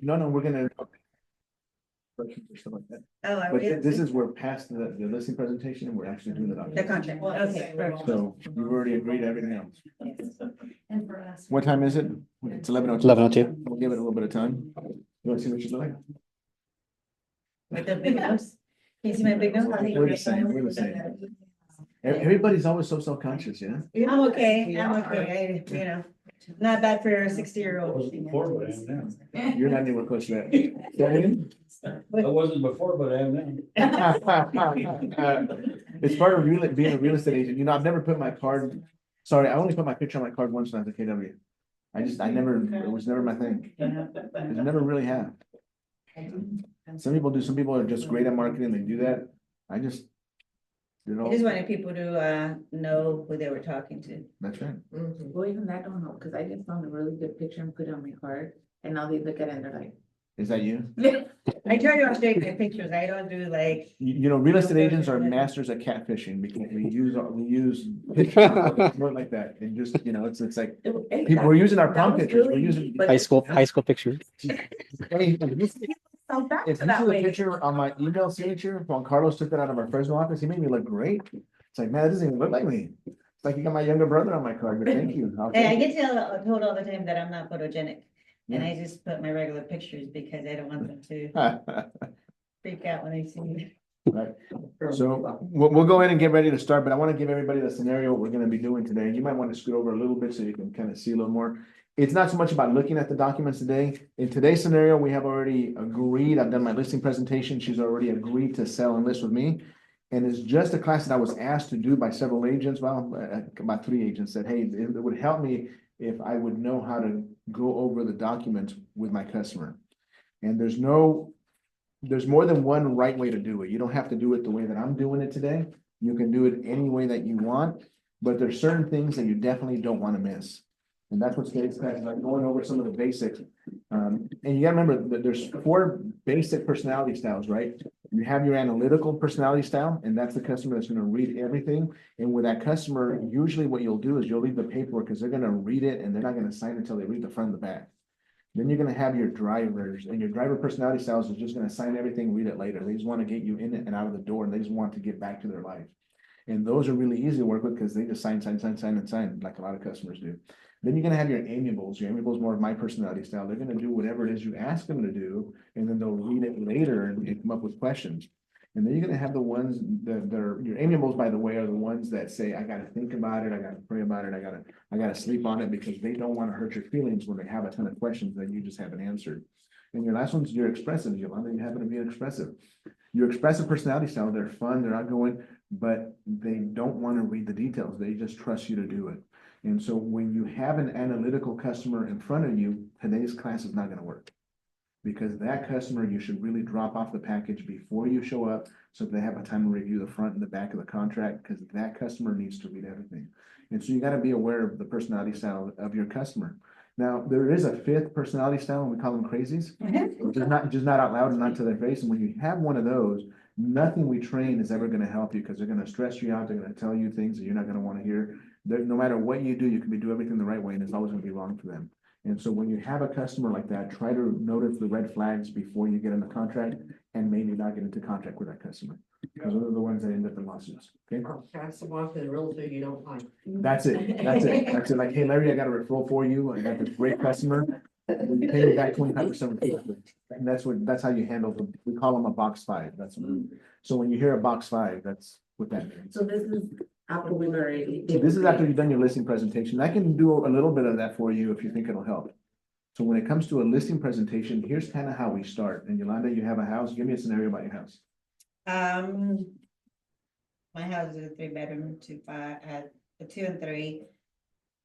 No, we're gonna. Or stuff like that. Oh, I But read this is, we're past the listing presentation and we're actually doing the the document. contract. Okay, perfect. So you've already agreed to everything else. And for us. What time is it? It's 11:02. 11:02. We'll give it a little bit of time. You want to see what she's like? With the big nose. Can you see my big nose? We're the same, we're the same. Everybody's always so self-conscious, yeah? I'm okay, not bad for a 60-year-old. Before, but I am now. You're not anywhere close to that. Say I wasn't before, but I am now. that again? It's part of being a real estate agent. You know, I've never put my card, sorry, I only put my picture on my card once when I was a KW. It was never my thing. It never really have. Some people do, some people are just great at marketing, they do that. I just. I just wanted people to know who they were talking to. That's right. Well, even that don't help, because I just found a really good picture and put it on my card, and now they look at it and they're like. Is that you? I try to update my pictures. I don't do like, You know, real estate agents are masters at catfishing because we use more like that and just, you know, it's like, people, we're using our prom pictures, we're using. High school picture. Hey, if you see the picture on my email signature, Juan Carlos took that out of our Fresno office, he made me look great. It's like, man, that doesn't even look like me. It's like you got my younger brother on my card, but thank you. hey, I get told all the time that I'm not photogenic. And I just put my regular pictures because I don't want them to freak out when they see me. Right. So we'll go ahead and get ready to start, but I want to give everybody the scenario we're going to be doing today. You might want to scoot over a little bit so you can kind of see a little more. It's not so much about looking at the documents today. In today's scenario, we have already agreed. I've done my listing presentation. She's already agreed to sell and list with me. And it's just a class that I was asked to do by several agents. Well, about 3 agents said, hey, it would help me if I would know how to go over the document with my customer. And there's more than one right way to do it. You don't have to do it the way that I'm doing it today. You can do it any way that you want, but there's certain things that you definitely don't want to miss. And that's what today's class is like, going over some of the basics. And you gotta remember that there's 4 basic personality styles, right? You have your analytical personality style, and that's the customer that's gonna read everything. And with that customer, usually what you'll do is you'll leave the paperwork because they're gonna read it and they're not gonna sign until they read the front and the back. Then you're gonna have your drivers, and your driver personality styles is just gonna sign everything, read it later. They just want to get you in and out of the door, and they just want to get back to their life. And those are really easy to work with because they just sign like a lot of customers do. Then you're gonna have your amiables. Your amiables more of my personality style. They're gonna do whatever it is you ask them to do, and then they'll read it later and come up with questions. And then you're gonna have the ones that are your amiables, by the way, are the ones that say, I gotta think about it, I gotta pray about it, I gotta sleep on it, because they don't want to hurt your feelings when they have a ton of questions that you just haven't answered. And your last one's your expressive, Yolanda. You happen to be expressive. Your expressive personality style, they're fun, they're outgoing, but they don't want to read the details. They just trust you to do it. And so when you have an analytical customer in front of you, today's class is not going to work. Because that customer, you should really drop off the package before you show up, so they have a time to review the front and the back of the contract, because that customer needs to read everything. And so you got to be aware of the personality style of your customer. Now, there is a 5th personality style, and we call them crazies. Just not out loud and not to their face. And when you have one of those, nothing we train is ever going to help you, because they're going to stress you out. They're going to tell you things that you're not going to want to hear. No matter what you do, you can do everything the right way, and it's always going to be wrong for them. And so when you have a customer like that, try to notice the red flags before you get in the contract, and maybe not get into contract with that customer. Because those are the ones that end up in lawsuits. Okay. Pass them off in real estate you don't like. That's it. That's it. Like, hey, Larry, I got a referral for you. I got this great customer. You pay me back 25%. And that's how you handle them. We call them a box 5. So when you hear a box 5, that's what that means. So this is after we've already. This is after you've done your listing presentation. I can do a little bit of that for you if you think it'll help. So when it comes to a listing presentation, here's kind of how we start. And Yolanda, you have a house. Give me a scenario about your house. My house is a 3-bedroom, 2 and 3,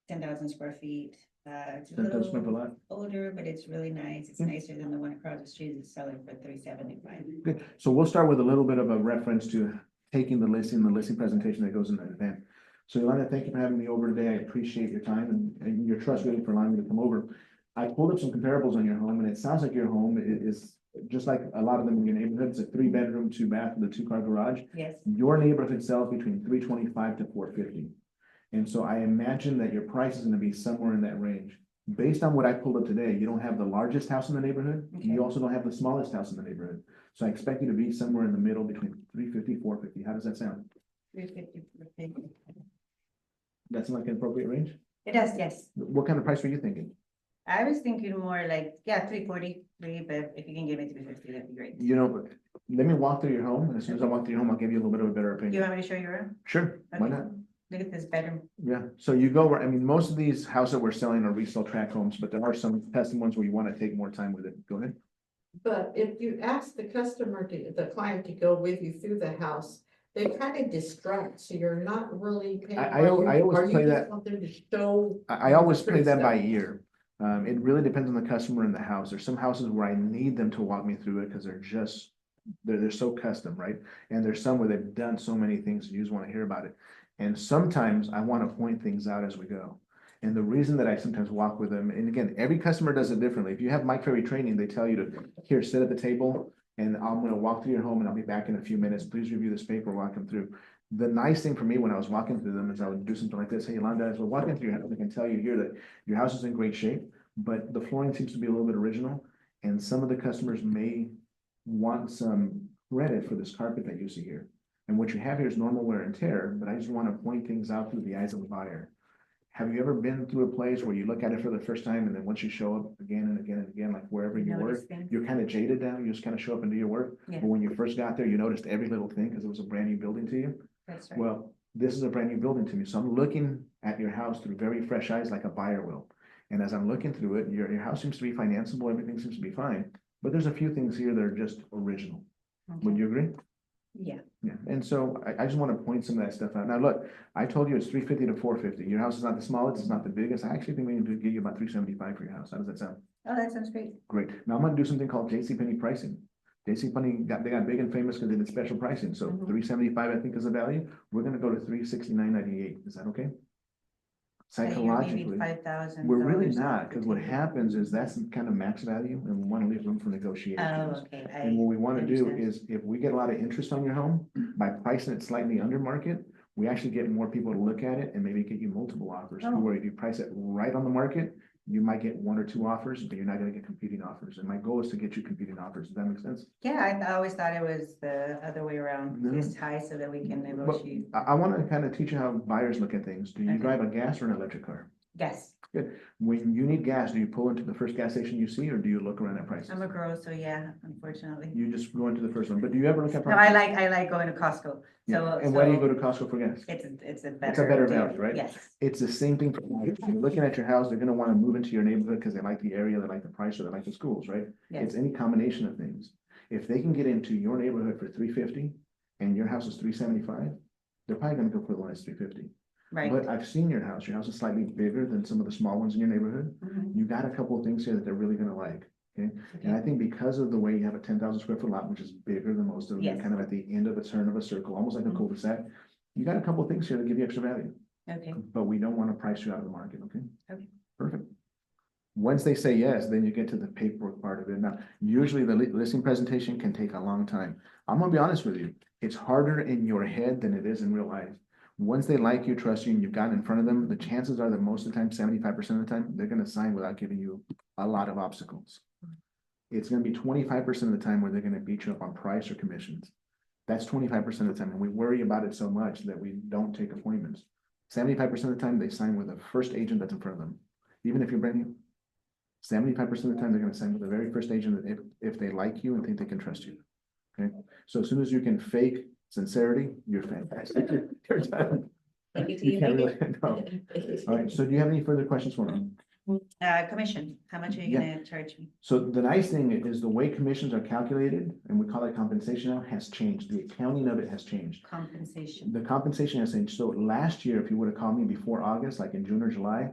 10,000 square feet. It's a 10,000 square foot little lot. older, but it's really nice. It's nicer than the one across the street is selling for $375. Good. So we'll start with a little bit of a reference to taking the listing presentation that goes in that event. So Yolanda, thank you for having me over today. I appreciate your time and your trust really for allowing me to come over. I pulled up some comparables on your home, and it sounds like your home is just like a lot of them in your neighborhood. It's a 3-bedroom, 2-bath with a 2-car garage. Yes. Your neighborhood sells between 325 to 450. And so I imagine that your price is going to be somewhere in that range. Based on what I pulled up today, you don't have the largest house in the neighborhood. Okay. You also don't have the smallest house in the neighborhood. So I expect you to be somewhere in the middle between 350, 450. How does that sound? 350, 450. That's like an appropriate range? It does, yes. What kind of price were you thinking? I was thinking more like, yeah, 343, but if you can give me 350, that'd be great. You know, let me walk through your home, and as soon as I walk through your home, I'll give you a little bit of a better Do you opinion. want me to show you around? Sure, why Okay. not? Look at this bedroom. Yeah, so you go, where I mean, most of these houses that we're selling are resale tract homes, but there are some custom ones where you want to take more time with it. Go ahead. But if you ask the customer to, the client to go with you through the house, they kind of distract, so you're not really paying. I always play that- Want them to show. I always play that by stuff. ear. It really depends on the customer and the house. There's some houses where I need them to walk me through it because they're so custom, right? And there's some where they've done so many things, you just want to hear about it. And sometimes I want to point things out as we go. And the reason that I sometimes walk with them, and again, every customer does it differently. If you have Mike Ferry training, they tell you to, here, sit at the table, and I'm gonna walk through your home and I'll be back in a few minutes. Please review this paper, walk them through. The nice thing for me when I was walking through them is I would do something like this. Hey, Yolanda, as we're walking through your house, I can tell you here that your house is in great shape, but the flooring seems to be a little bit original. And some of the customers may want some credit for this carpet that you see here. And what you have here is normal wear and tear, but I just want to point things out through the eyes of the buyer. Have you ever been through a place where you look at it for the first time and then once you show up again and again and again, like wherever you work, Notice things. you're kind of jaded now, you just kind of show up and do your work? Yeah. But when you first got there, you noticed every little thing because it was a brand new building to you? That's right. Well, this is a brand new building to me, so I'm looking at your house through very fresh eyes like a buyer will. And as I'm looking through it, your house seems to be financeable, everything seems to be fine, but there's a few things here that are just original. Would Okay. you agree? Yeah, Yeah, and so I just want to point some of that stuff out. Now, look, I told you it's 350 to 450. Your house is not the smallest, it's not the biggest. I actually think we need to give you about 375 for your house. How does that sound? oh, that sounds great. Great. Now I'm gonna do something called JCPenney pricing. JCPenney they got big and famous because they did special pricing. So Mhm. 375, I think, is the value. We're gonna go to 369.98. Is that okay? So you're maybe Psychologically, 5,000. we're really not, because what happens is that's kind of max value and we want to leave room for Oh, negotiations. okay. And what we want to do understand. is if we get a lot of interest on your home, by pricing it slightly under market, we actually get more people to look at it and maybe get you multiple offers. Oh. Where if you price it right on the market, you might get one or two offers, but you're not gonna get competing offers. And my goal is to get you competing offers. Does that make sense? Yeah, I always thought it was the other way around, No. this high so that we can negotiate. I want to kind of teach you how buyers look at things. Do you Okay. drive a gas or an electric car? Yes, When you need gas, do you pull into the first gas station you see, or do you look around at prices? I'm a girl, so yeah, unfortunately. You just go into the first one, but do you ever look at No, prices? I like going to Costco. Yeah. So, And why do you go so to Costco for gas? it's a better. better deal. value, right? Yes, It's the same thing for buyers. If you're looking at your house, they're gonna wanna move into your neighborhood because they like the area, they like the price, or they like the schools, right? It's yes, any combination of things. If they can get into your neighborhood for 350 and your house is 375, they're probably gonna go for the one that's 350. right. But I've seen your house. Your house is slightly bigger than some of the small ones in your neighborhood. Mhm. You got a couple of things here that they're really gonna like, okay? And I think because of the way you have a 10,000 square foot lot, which is bigger than most of them, you're Yes. kind of at the end of a turn of a circle, almost like a Mhm. cul-de-sac. You got a couple of things here that give you extra value. Okay, But we don't want to price you out of the market, okay? Okay. Perfect. Once they say yes, then you get to the paperwork part of it. Now, usually the listing presentation can take a long time. I'm gonna be honest with you, it's harder in your head than it is in real life. Once they like you, trust you, and you've gotten in front of them, the chances are that most of the time, 75% of the time, they're gonna sign without giving you a lot of obstacles. It's gonna be 25% of the time where they're gonna beat you up on price or commissions. That's 25% of the time, and we worry about it so much that we don't take appointments. 75% of the time, they sign with the first agent that's in front of them, even if you're brand new. 75% of the time, they're gonna sign with the very first agent if they like you and think they can trust you. Okay, so as soon as you can fake sincerity, you're fantastic. You're done. Thank you, You can't really, Tina. no. All right, so do you have any further questions for me? commission, how much are you Yeah. gonna charge me? So the nice thing is the way commissions are calculated, and we call it compensation now, has changed. The accounting of it has changed. Compensation, The compensation has changed. So last year, if you would have called me before August, like in June or July,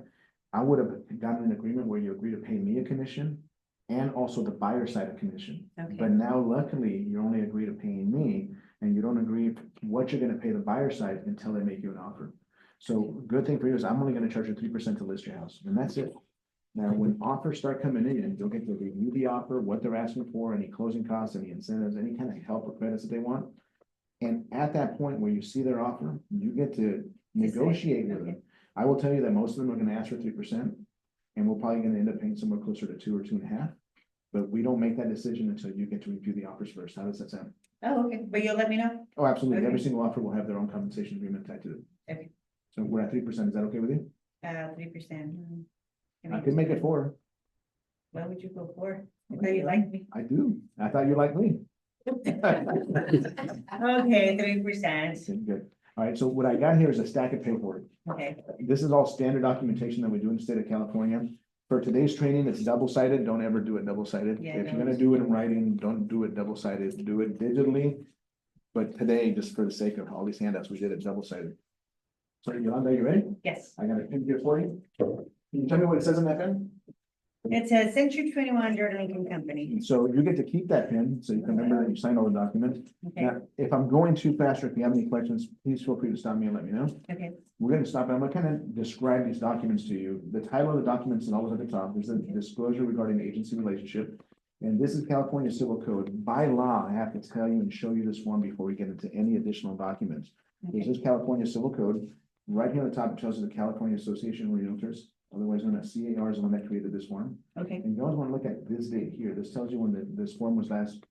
I would have gotten an agreement where you agree to pay me a commission and also the buyer side of commission. okay, But now luckily, you only agree to paying me and you don't agree what you're gonna pay the buyer side until they make you an offer. So good thing for you is I'm only gonna charge you 3% to list your house, and that's it. Now, when offers start coming in, you'll get to review the offer, what they're asking for, any closing costs, any incentives, any kind of help or credits that they want. And at that point where you see their offer, you get to negotiate with them. I will tell you that most of them are gonna ask for 3%. and we're probably gonna end up paying somewhere closer to 2 or 2.5. But we don't make that decision until you get to review the offers first. How does that sound? Oh, okay, but you'll let me know? Oh, absolutely. Every Okay. single offer will have their own compensation agreement tied to it. Okay. So we're at 3%. Is that okay with you? 3%. I can make it 4. Why would you go for? I thought you liked me. I do. I thought you liked me. Okay, 3%. Okay, good. All right, so what I got here is a stack of paperwork. Okay, This is all standard documentation that we do in the state of California. For today's training, it's double-sided. Don't ever do it double-sided. Yeah, If you're no. gonna do it in writing, don't do it double-sided. Do it digitally. But today, just for the sake of all these handouts, we did it double-sided. So Yolanda, you ready? yes. I got a pin here for you. Can you tell me what it says on that pen? It says Century 21 Jordan Lincoln Company. So you get to keep that pin, so you can remember that you signed all the documents. Okay, Now, if I'm going too fast, or if you have any questions, please feel free to stop me and let me know. okay, We're gonna stop, and I'm gonna kind of describe these documents to you. The title of the documents and always at the top is a disclosure regarding agency relationship. And this is California Civil Code. By law, I have to tell you and show you this form before we get into any additional documents. This okay, is California Civil Code. Right here at the top, it tells you the California Association of Realtors, otherwise known as CAR, is the one that created this form. okay, And you always want to look at this date here. This tells you when this form was last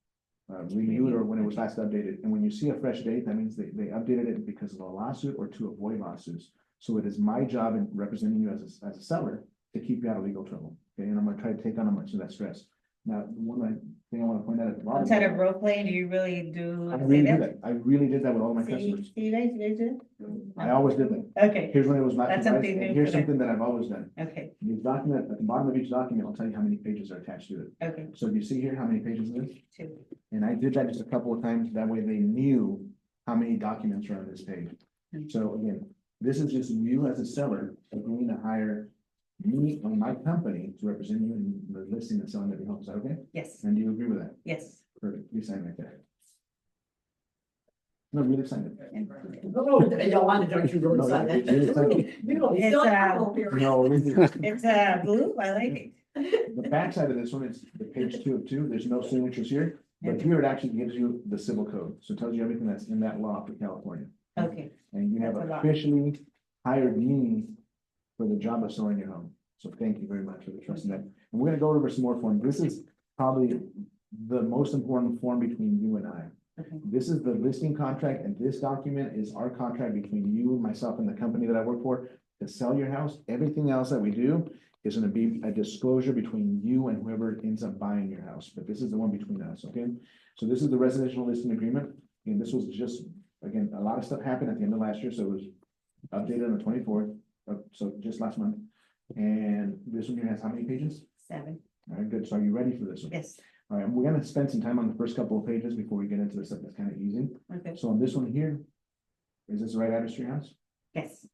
renewed or when it was last updated. And when you see a fresh date, that means they updated it because of a lawsuit or to avoid lawsuits. So it is my job in representing you as a seller to keep you out of legal trouble. Okay, and I'm gonna try to take on much of that stress. Now, one thing I want to point out at the bottom. outside of role play, do you really do? I say really did that. I really did that with all my See, customers. see, you guys do? I always did that. Okay, Here's when it was not. That's something new Here's for them. something that I've always done. okay, These document, at the bottom of each document, I'll tell you how many pages are attached to it. okay, So do you see here how many pages it is? 2. And I did that just a couple of times, that way they knew how many documents are on this page. Mhm. So again, this is just you as a seller agreeing to hire me or my company to represent you in the listing and selling of your home. Is that okay? Yes, And do you agree with that? yes. Perfect. You sign right there. No, really sign it. Oh, Yolanda, don't you really No, sign that? really sign it. You It's, don't uh, have here. No, really. It's blue, I like it. The backside of this one is the page 2 of 2. There's no signatures here, but here it actually gives you the civil code. So it tells you everything that's in that law for California. Okay, And you have That's a lot. officially hired me for the job of selling your home. So thank you very much for the trust in that. And we're gonna go over some more forms. This is probably the most important form between you and I. okay, This is the listing contract, and this document is our contract between you, myself, and the company that I work for to sell your house. Everything else that we do is gonna be a disclosure between you and whoever ends up buying your house, but this is the one between us, okay? So this is the residential listing agreement, and this was just, again, a lot of stuff happened at the end of last year, so it was updated on the 24th, so just last month. And this one here has how many pages? 7, All right, good. So are you ready for this one? yes, All right, we're gonna spend some time on the first couple of pages before we get into the stuff that's kind of easy. okay, So on this one here, is this the right address to your house? yes,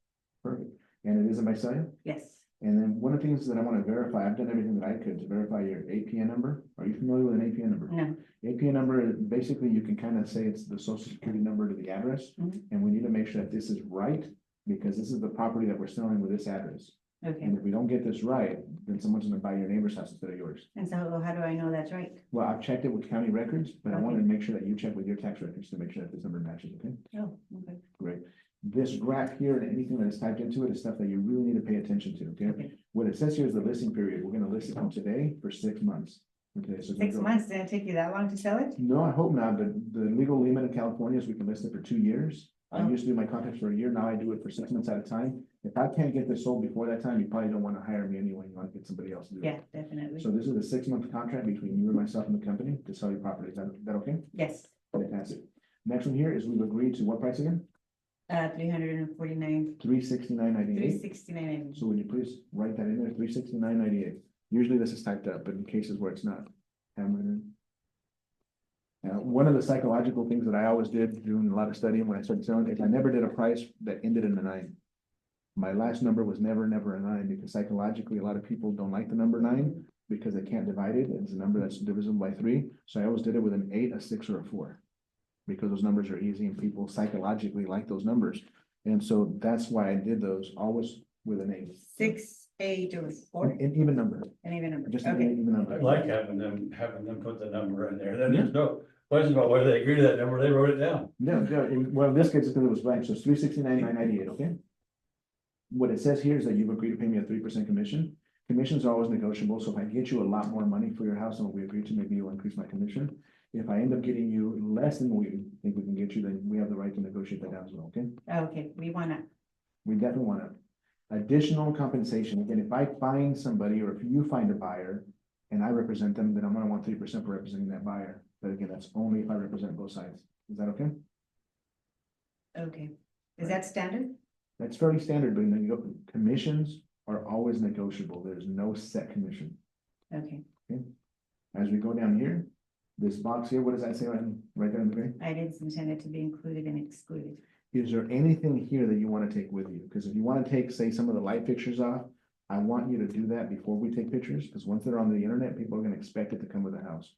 Perfect. And it is in Visalia? yes. And then one of the things that I want to verify, I've done everything that I could to verify your APN number. Are you familiar with an APN number? No, APN number, basically, you can kind of say it's the social security number to the address. Mhm. And we need to make sure that this is right, because this is the property that we're selling with this address. okay. And if we don't get this right, then someone's gonna buy your neighbor's house instead of yours. And so how do I know that's right? Well, I've checked it with county records, but I wanted to Okay. make sure that you check with your tax records to make sure that this number matches, okay? Oh, okay, Great. This graph here and anything that is typed into it is stuff that you really need to pay attention to, okay? okay. What it says here is the listing period. We're gonna list it from today for 6 months. Okay, so. 6 months, did it take you that long to sell it? No, I hope not, but the legal limit in California is we can list it for 2 years. I Oh. used to do my contracts for a year, now I do it for 6 months at a time. If I can't get this sold before that time, you probably don't wanna hire me anyway, you wanna get somebody else to do it. Yeah, definitely. So this is a 6-month contract between you and myself and the company to sell your property. Is that okay? Yes, Fantastic. Next one here is we've agreed to what price again? 349, $369.98. 369. So would you please write that in there, $369.98? Usually this is typed up, but in cases where it's not, hammer it in. Now, one of the psychological things that I always did doing a lot of studying when I started selling is I never did a price that ended in a 9. My last number was never a 9, because psychologically, a lot of people don't like the number 9 because they can't divide it. It's a number that's divisible by 3. So I always did it with an 8, a 6, or a 4. Because those numbers are easy and people psychologically like those numbers. And so that's why I did those always with an 8. 6, 8, or 4, An even number, and even number. just an Okay, even I number. like having them put the number in there, then there's no question about whether they agree to that number, they wrote it down. No, well, in this case, it's because it was blank, so it's $369,998, okay? What it says here is that you've agreed to pay me a 3% commission. Commissions are always negotiable, so if I get you a lot more money for your house than what we agreed to, maybe you'll increase my commission. If I end up getting you less than we think we can get you, then we have the right to negotiate that down as well, okay? Okay, we wanna, We definitely want to. Additional compensation, again, if I find somebody or if you find a buyer and I represent them, then I'm gonna want 3% for representing that buyer. But again, that's only if I represent both sides. Is that okay? okay. Is that standard? That's fairly standard, but commissions are always negotiable. There's no set commission. Okay, As we go down here, this box here, what does that say right there in the very? I didn't intend it to be included and excluded. Is there anything here that you want to take with you? Because if you want to take, say, some of the light fixtures off, I want you to do that before we take pictures, because once they're on the internet, people are going to expect it to come with the house.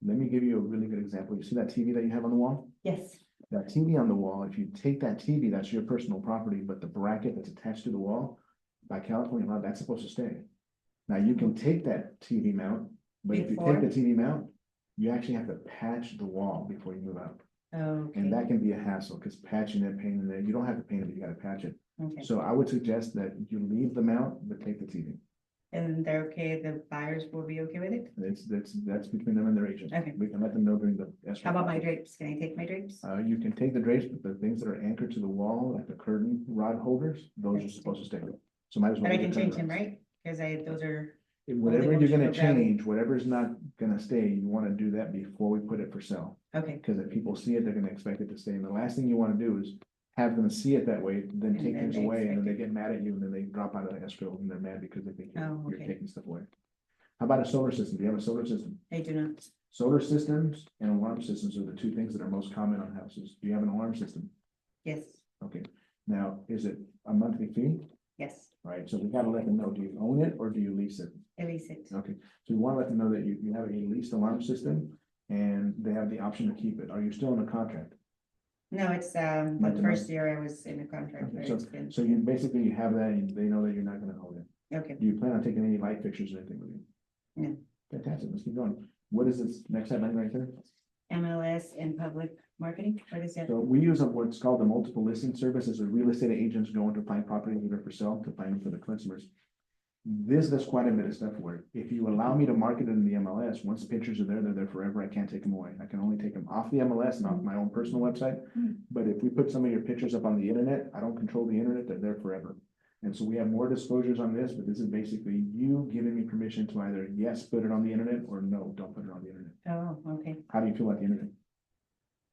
Let me give you a really good example. You see that TV that you have on the wall? Yes, That TV on the wall, if you take that TV, that's your personal property, but the bracket that's attached to the wall, by California law, that's supposed to stay. Now, you can take that TV mount, but if you take the TV mount, you actually have to patch the wall before you move out. okay, And that can be a hassle, because patching it, painting it, you don't have to paint it, but you gotta patch it. okay. So I would suggest that you leave the mount, but take the TV. And they're okay, the buyers will be okay with it? That's between them and their agent. Okay. We can let them know during the. escrow How about my process. drapes? Can I take my drapes? You can take the drapes, but the things that are anchored to the wall, like the curtain rod holders, those are supposed to stay. So might as well. But I leave can the change curtain them, rods. right? Cause those are, Whatever you're gonna negotiable value. change, whatever's not gonna stay, you wanna do that before we put it for sale. okay, Because if people see it, they're gonna expect it to stay. And the last thing you wanna do is have them see it that way, then And take then things they away, and then they expect get mad at you, and then they drop out of the escrow, and they're mad because they think Oh, you're okay. taking stuff away. How about a solar system? Do you have a solar system? I do not. Solar systems and alarm systems are the two things that are most common on houses. Do you have an alarm system? Yes, Okay, now, is it a monthly fee? yes, Right, so we gotta let them know, do you own it or do you lease it? at least it. Okay, so we wanna let them know that you have a leased alarm system and they have the option to keep it. Are you still in a contract? No, it's, Month the to first year I was in a contract. Okay, where so- it's been- So you basically have that and they know that you're not gonna own it. Okay, Do you plan on taking any light fixtures or anything with you? No. Fantastic, let's keep going. What is this next headline right there? MLS and public marketing, what is that? So we use what's called the multiple listing service as a real estate agents going to find properties that are for sale to find them for the customers. This does quite a bit of stuff for it. If you allow me to market it in the MLS, once the pictures are there, they're there forever. I can't take them away. I can only take them off the MLS and off my own personal website. Hmm. But if we put some of your pictures up on the internet, I don't control the internet, they're there forever. And so we have more disclosures on this, but this is basically you giving me permission to either, yes, put it on the internet, or no, don't put it on the internet. Oh, okay, How do you feel about the internet?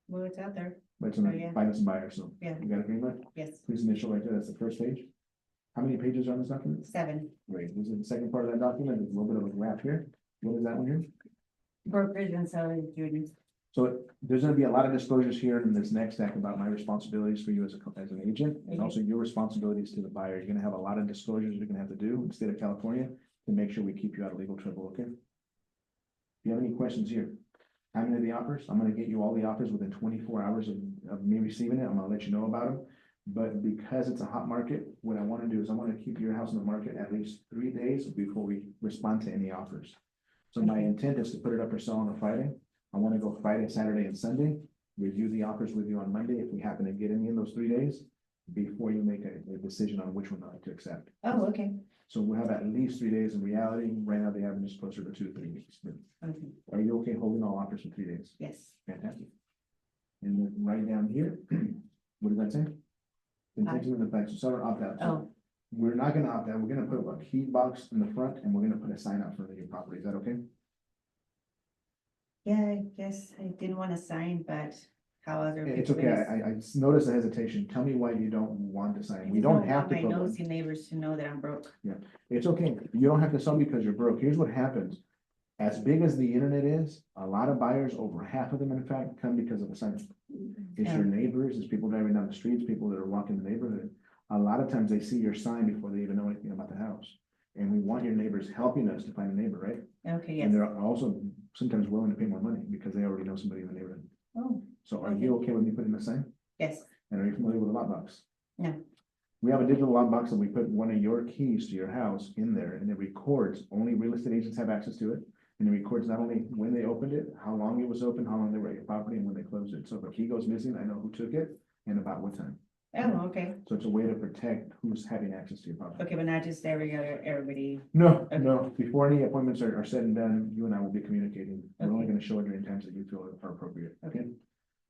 well, it's out there, But it's Oh, gonna yeah. find us a buyer, so yeah, you got agreement? yes, Please initial right there, that's the first page. How many pages are on this document? 7. Great, this is the second part of that document, there's a little bit of a graph here. What is that one here? Brokers and sellers duties. So there's gonna be a lot of disclosures here in this next act about my responsibilities for you as as an agent, and also your responsibilities to the buyer. You're gonna have a lot of disclosures you're gonna have to do in the state of California to make sure we keep you out of legal trouble, okay? If you have any questions here, how many of the offers? I'm gonna get you all the offers within 24 hours of me receiving it. I'm gonna let you know about them. But because it's a hot market, what I wanna do is I wanna keep your house in the market at least 3 days before we respond to any offers. So my intent is to put it up for sale on a Friday. I wanna go Friday, Saturday, and Sunday, review the offers with you on Monday, if we happen to get any in those 3 days, before you make a decision on which one I'd like to accept. Oh, okay, So we'll have at least 3 days in reality, right now the average is closer to 2 to 3 weeks. But okay, are you okay holding all offers for 3 days? yes, Fantastic. And then right down here, what does that say? Intention of the fact, so seller opt out. So oh, we're not gonna opt out, we're gonna put a key box in the front, and we're gonna put a sign out front of your property, is that okay? yeah, I guess I didn't want to sign, but how other. It's people okay, is- I noticed the hesitation, tell me why you don't want to I sign, we just don't have want to. my put one. nosy neighbors to know that I'm broke. It's okay, you don't have to sell because you're broke, here's what happens. As big as the internet is, a lot of buyers, over half of them in fact, come because of a sign. It's your neighbors, it's people driving down the streets, people that are walking the neighborhood. A lot of times they see your sign before they even know anything about the house. And we want your neighbors helping us to find a neighbor, right? Okay, yes. And they're also sometimes willing to pay more money because they already know somebody in the neighborhood. Oh, So are you okay with me putting a sign? yes, And are you familiar with a lockbox? No. We have a digital lockbox and we put one of your keys to your house in there and it records, only real estate agents have access to it. And it records not only when they opened it, how long it was open, how long they were at your property, and when they closed it. So if a key goes missing, I know who took it and about what time. Oh, okay, So it's a way to protect who's having access to your property. okay, but not just everybody. No, Okay. no, before any appointments are said and done, you and I will be communicating. We're only Okay. gonna show it during times that you feel are appropriate, okay?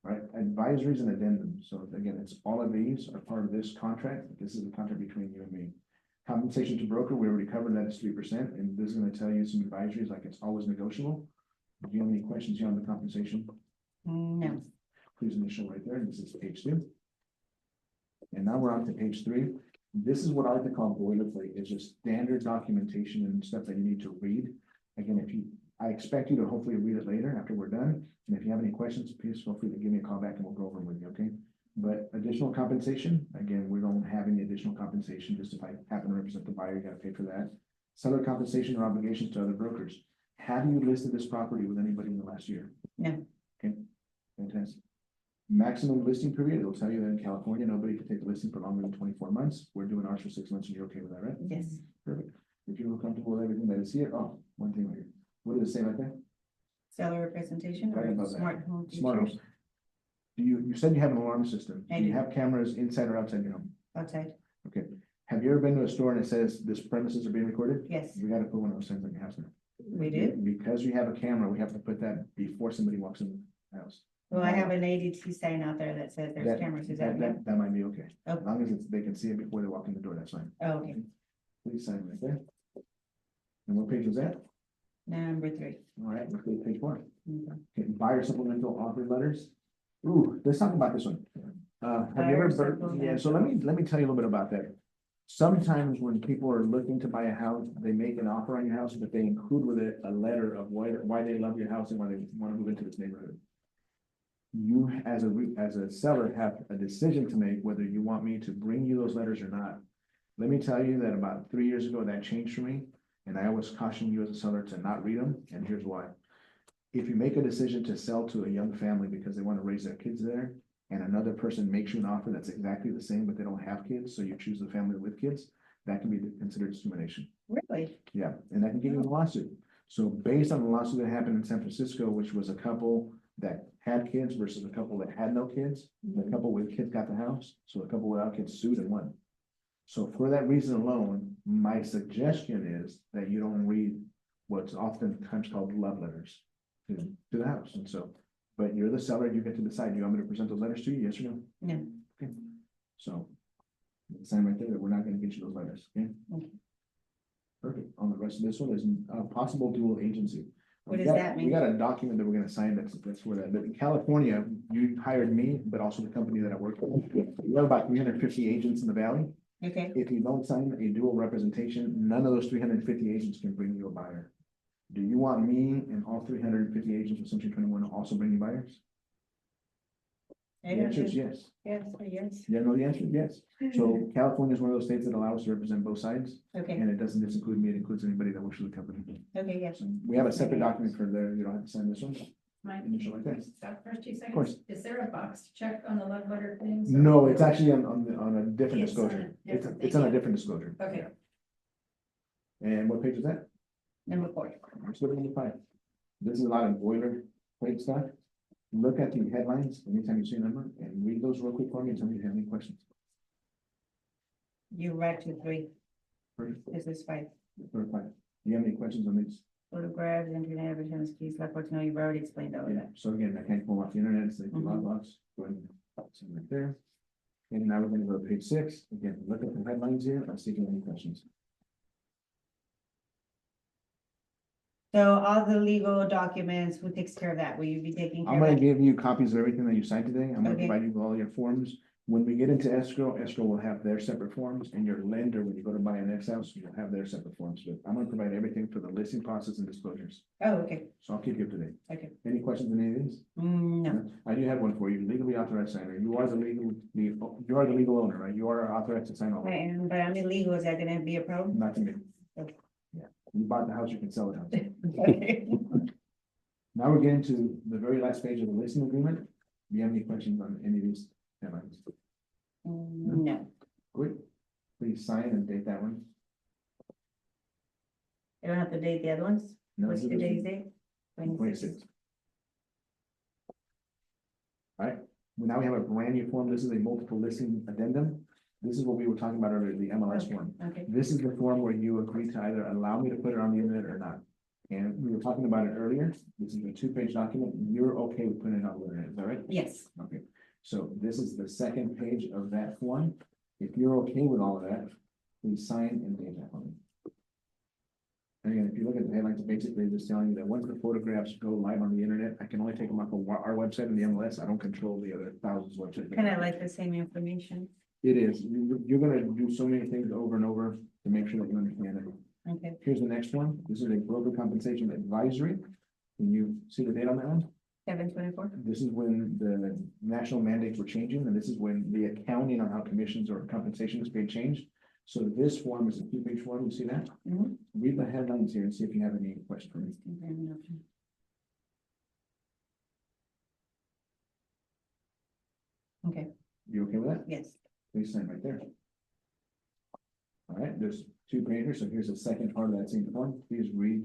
All right, advisories and addendums. So again, it's all of these are part of this contract. This is a contract between you and me. Compensation to broker, we already covered that is 3%, and this is gonna tell you some advisories, like it's always negotiable. If you have any questions here on the compensation, No, please initial right there. This is page 2. And now we're on to page 3. This is what I like to call boilerplate. It's just standard documentation and stuff that you need to read. Again, I expect you to hopefully read it later after we're done. And if you have any questions, please feel free to give me a call back and we'll go over them with you, okay? But additional compensation, again, we don't have any additional compensation. Just if I happen to represent the buyer, you gotta pay for that. Seller compensation or obligations to other brokers. Have you listed this property with anybody in the last year? No. Okay, fantastic. Maximum listing period, it'll tell you that in California, nobody can take a listing for longer than 24 months. We're doing ours for 6 months, and you're okay with that, right? yes, Perfect. If you're comfortable with everything that is here, oh, one thing right here. What does it say like that? seller representation Right or above that. smart home Smart features homes. You said you have an alarm system. I Do you do. have cameras inside or outside your home? outside, Okay. Have you ever been to a store and it says this premises are being recorded? yes, We gotta put one of those things on your house now. we do. Because you have a camera, we have to put that before somebody walks in the house. Well, I have an ADT sign out there that says That- there's cameras, is that, That might be okay. Oh. As long as they can see it before they walk in the door, that's fine. oh, okay, Please sign right there. And what page is that? number 3. All right, let's go to page 4. Okay. Okay, buyer supplemental offer letters. Ooh, let's talk about this one. Have you Buyer ever, yeah, so let me tell you a little bit about that. Sometimes when people are looking to buy a house, they make an offer on your house, but they include with it a letter of why they love your house and why they want to move into this neighborhood. You, as a seller, have a decision to make whether you want me to bring you those letters or not. Let me tell you that about 3 years ago, that changed for me, and I always caution you as a seller to not read them, and here's why. If you make a decision to sell to a young family because they want to raise their kids there, and another person makes you an offer that's exactly the same, but they don't have kids, so you choose the family with kids, that can be considered discrimination. Really? Yeah, and that can get you in a lawsuit. So based on the lawsuit that happened in San Francisco, which was a couple that had kids versus a couple that had no kids, the couple with kids got the house, so the couple without kids sued and won. So for that reason alone, my suggestion is that you don't read what's oftentimes called love letters to the house, and so, but you're the seller, you get to decide, do you want me to present those letters to you, yes or no? No, Okay, so, sign right there that we're not gonna get you those letters, okay? Okay. Perfect, on the rest of this one is, possible dual agency. What We does got- that mean? We got a document that we're gonna sign that's for that, but in California, you hired me, but also the company that I work for. We have about 350 agents in the valley. okay, If you don't sign a dual representation, none of those 350 agents can bring you a buyer. Do you want me and all 350 agents of Century 21 to also bring you buyers? I The don't answer is know. yes. Yes, yes, Yeah, no, the answer is yes. So California is one of those states that allows us to represent both sides, okay, and it doesn't just include me, it includes anybody that works for the company. okay, yes, So we have a separate document for there, you don't have to sign this one. Mike, Initial like that. stop for 2 seconds. course. Is there a box to check on the love letter things? No, it's actually on a different It's on a disclosure. different It's on a thing. different disclosure. Okay. And what page is that? number 4. Let's look at number 5. This is a lot of boilerplate stuff. Look at the headlines anytime you see a number and read those real quick for me and tell me if you have any questions. You're right to 3, Perfect. this is 5. Number 5. Do you have any questions on these? Photographs, internet advertisements, keys, like what, no, you've already explained all of Yeah, that. so again, I can't pull off the internet, so the Mhm. logbooks, go ahead and send right there. And now we're gonna go to page 6. Again, look at the headlines here. I'll see if you have any questions. So all the legal documents, who takes care of that? Will you be taking I'm care gonna of that? give you copies of everything that you signed today. I'm gonna Okay. provide you with all your forms. When we get into escrow will have their separate forms, and your lender, when you go to buy an next house, you'll have their separate forms. But I'm gonna provide everything for the listing process and disclosures. Oh, okay, So I'll keep you up to date. okay. Any questions on any of these? No, I do have one for you. Legally authorized signer. You are the legal owner, right? You are authorized to sign all. I am, but I'm illegal, is that gonna be a problem? Not to me. Okay. Yeah, you bought the house, you can sell the house. Okay. Now we're getting to the very last page of the listing agreement. Do you have any questions on any of these headlines? No, Great. Please sign and date that one. I don't have to date the other ones? No, What's this today's is date? 26. All right, Now we have a brand new form. This is a multiple listing addendum. This is what we were talking about earlier, the MLS form. Okay, This is the form where you agree to either allow me to put it on the internet or not. And we were talking about it earlier. This is a 2-page document. You're okay with putting it on the internet, is that right? yes, Okay, so this is the second page of that form. If you're okay with all of that, please sign and date that one. And again, if you look at the headlines, basically just telling you that once the photographs go live on the internet, I can only take them off of our website and the MLS. I don't control the other thousands of websites. kind of like the same information. It is. You're gonna do so many things over and over to make sure that you understand it. Okay, Here's the next one. This is a broker compensation advisory. Can you see the date on that one? 7/24. This is when the national mandates were changing, and this is when the accounting on how commissions or compensation is being changed. So this form is a 2-page form. You see that? Mhm. Read the headlines here and see if you have any questions for me. Okay, You okay with that? yes, Please sign right there. All right, there's 2 pages, so here's the second part of that same form. Please read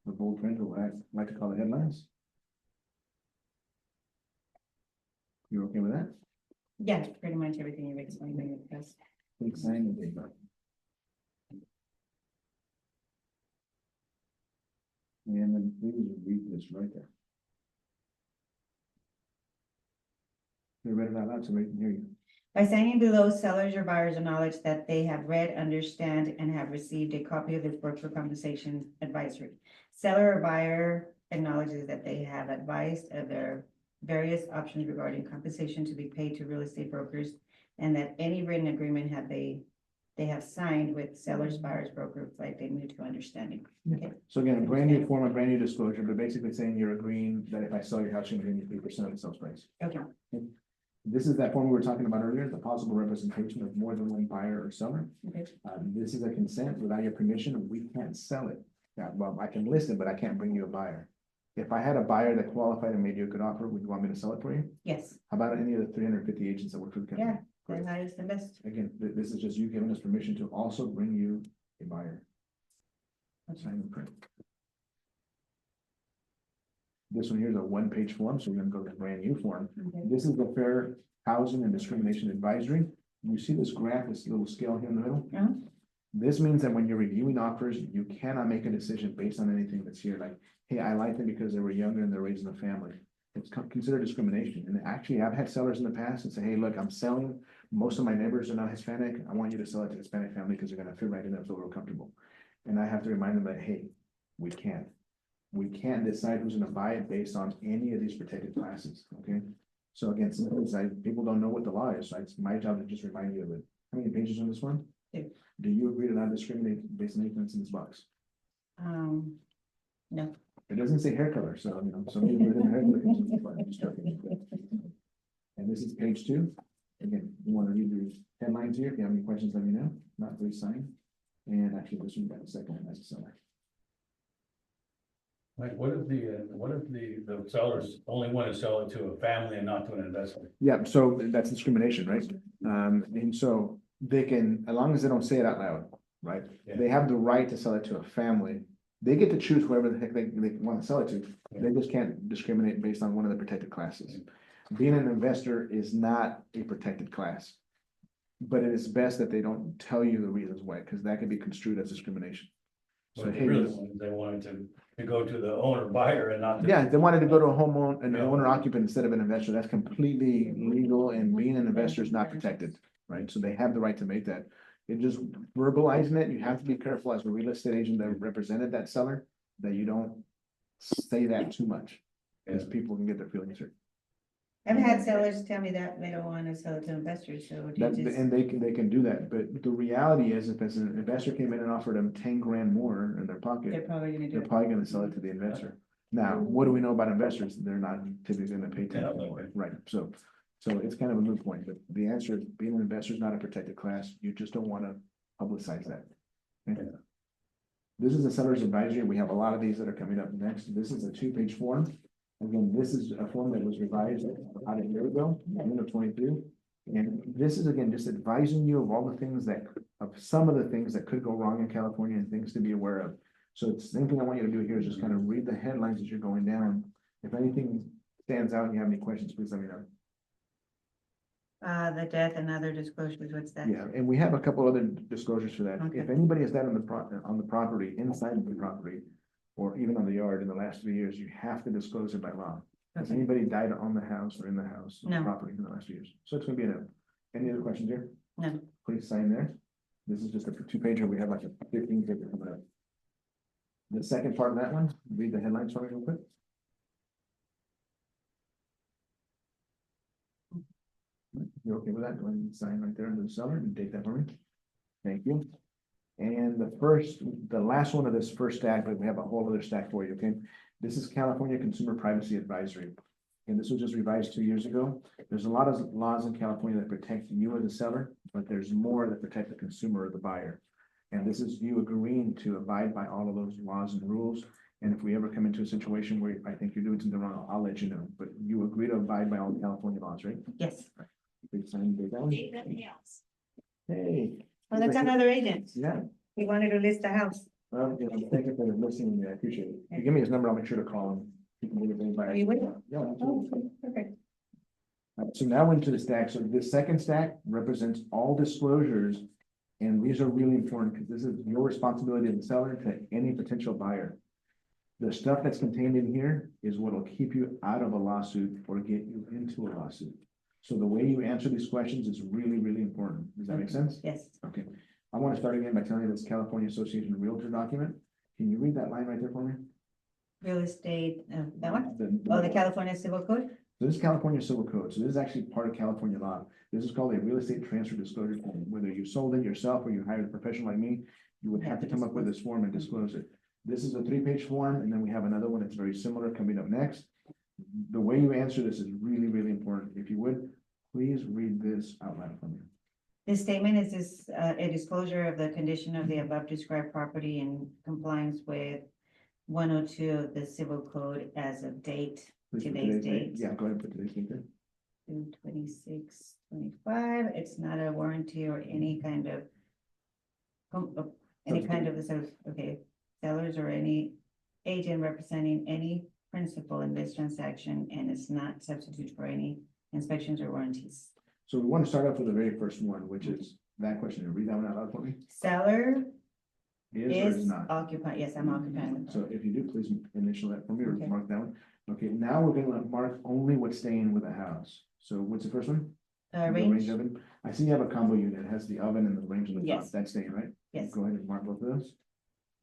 the bold print, or what I like to call the headlines. You okay with that? yeah, pretty much everything you've explained in the past. Please sign and date that. And then please read this right there. You read it out loud so we can hear you. By signing below, sellers or buyers acknowledge that they have read, understand, and have received a copy of this broker compensation advisory. Seller or buyer acknowledges that they have advised of their various options regarding compensation to be paid to real estate brokers, and that any written agreement they have signed with sellers, buyers, broker reflect a mutual understanding. Okay. So again, a brand new form, a brand new disclosure, but basically saying you're agreeing that if I sell your house, you're gonna give me 3% of the sales price. Okay, This is that form we were talking about earlier, the possible representation of more than one buyer or seller. okay, This is a consent. Without your permission, we can't sell it. Yeah, well, I can list it, but I can't bring you a buyer. If I had a buyer that qualified and made you a good offer, would you want me to sell it for you? yes, How about any of the 350 agents that work for the company? yeah, then that is the best. Again, this is just you giving us permission to also bring you a buyer. Sign and print. This one here is a 1-page form, so we're gonna go to the brand new form. Okay. This is the Fair Housing and Discrimination Advisory. You see this graph, this little scale here in the middle? Uh-huh. This means that when you're reviewing offers, you cannot make a decision based on anything that's here, like, hey, I like them because they were younger and they're raising a family. It's considered discrimination. And actually, I've had sellers in the past that say, hey, look, I'm selling, most of my neighbors are not Hispanic. I want you to sell it to Hispanic family because they're gonna fit right in, and feel real comfortable. And I have to remind them that, hey, we can't. We can't decide who's gonna buy it based on any of these protected classes, okay? So again, sometimes people don't know what the law is, so it's my job to just remind you of it. How many pages on this one? 2. Do you agree to not discriminate based on anything that's in this box? No. It doesn't say hair color, so, you know, some people are in hair color. I'm just joking. And this is page 2. Again, you want to read the headlines here. If you have any questions, let me know. Not, please sign. And actually, this one got a second one as a seller. Like, what if the sellers only want to sell it to a family and not to an investor? Yeah, so that's discrimination, right? And so they can, as long as they don't say it out loud, right? Yeah. They have the right to sell it to a family. They get to choose whoever the heck they want to sell it to. They just can't discriminate based on one of the protected classes. Being an investor is not a protected class. But it is best that they don't tell you the reasons why, because that could be construed as discrimination. So, But they hey, really wanted, they wanted to go to the owner buyer and not. yeah, if they wanted to go to a homeowner, an Yeah. owner occupant instead of an investor, that's completely legal, and being an investor is not protected, right? So they have the right to make that. It just verbalizing it, you have to be careful as a real estate agent that represented that seller, that you don't say that too much, because people can get their feelings hurt. I've had sellers tell me that they don't want to sell it to investors, so do you That, just, and they can do that, but the reality is, if as an investor came in and offered them 10 grand more in their they're pocket, probably gonna do they're it. probably gonna sell it to the investor. Now, what do we know about investors? They're not typically gonna pay 10 Yeah, more, right? So it's kind of a moot point, but the answer is being an investor is not a protected class. You just don't wanna publicize that. Okay? Yeah. This is a seller's advisory. We have a lot of these that are coming up next. This is a 2-page form. Again, this is a form that was revised about a year ago, June of 22. And this is again, just advising you of all the things of some of the things that could go wrong in California and things to be aware of. So it's the same thing I want you to do here is just kind of read the headlines as you're going down. If anything stands out and you have any questions, please let me know. The death and other disclosures, what's that? Yeah, and we have a couple other disclosures for that. Okay. If anybody has died on the property, inside the property, or even on the yard in the last 3 years, you have to disclose it by law. Has Okay. anybody died on the house or in the house, on the No. property in the last 2 years? So it's gonna be a no. Any other questions here? No. Please sign there. This is just a 2-pager. We have like a 15-pager coming up. The second part of that one, read the headlines for me real quick. You're okay with that? Go ahead and sign right there under the seller and take that for me. Thank you. And the last one of this first stack, but we have a whole other stack for you, okay? This is California Consumer Privacy Advisory. And this was just revised 2 years ago. There's a lot of laws in California that protect you as a seller, but there's more that protect the consumer or the buyer. And this is you agreeing to abide by all of those laws and rules. And if we ever come into a situation where I think you're doing something wrong, I'll let you know. But you agree to abide by all the California laws, right? Yes. Big sign, big down. Hey. Well, that's another agent. Yeah. He wanted to list the house. Well, yeah, thank you for listening. I appreciate it. If you give me his number, I'll make sure to call him. He can leave it by- You will? Yeah, Oh, absolutely. okay. So now into the stack. So this second stack represents all disclosures. And these are really important because this is your responsibility as a seller to any potential buyer. The stuff that's contained in here is what will keep you out of a lawsuit or get you into a lawsuit. So the way you answer these questions is really, really important. Does that make sense? Yes. Okay. I want to start again by telling you this California Association of Realtor document. Can you read that line right there for me? Real estate, that one? The- Oh, the California Civil Code? So this is California Civil Code. So this is actually part of California law. This is called a real estate transfer disclosure form. Whether you sold it yourself or you hired a professional like me, you would have to come up with this form and disclose it. This is a 3-page form, and then we have another one that's very similar coming up next. The way you answer this is really, really important. If you would, please read this out loud for me. This statement is a disclosure of the condition of the above described property in compliance with 102 of the Civil Code as of date, Please put Today's today's date. date. Yeah, go ahead and put today's date there. 26/25. It's not a warranty or any kind of okay, sellers or any agent representing any principal in this transaction, and it's not substitute for any inspections or warranties. So we want to start off with the very first one, which is that question. Read that one out loud for me. Seller Is or is is not? occupied, yes, I'm occupying. So if you do, please initial that for me or Okay. mark that one. Okay, now we're gonna mark only what's staying with the house. So what's the first one? The Range, oven. I see you have a combo unit. It has the oven and the range on the top. Yes. That's staying, right? yes. Go ahead and mark both of those.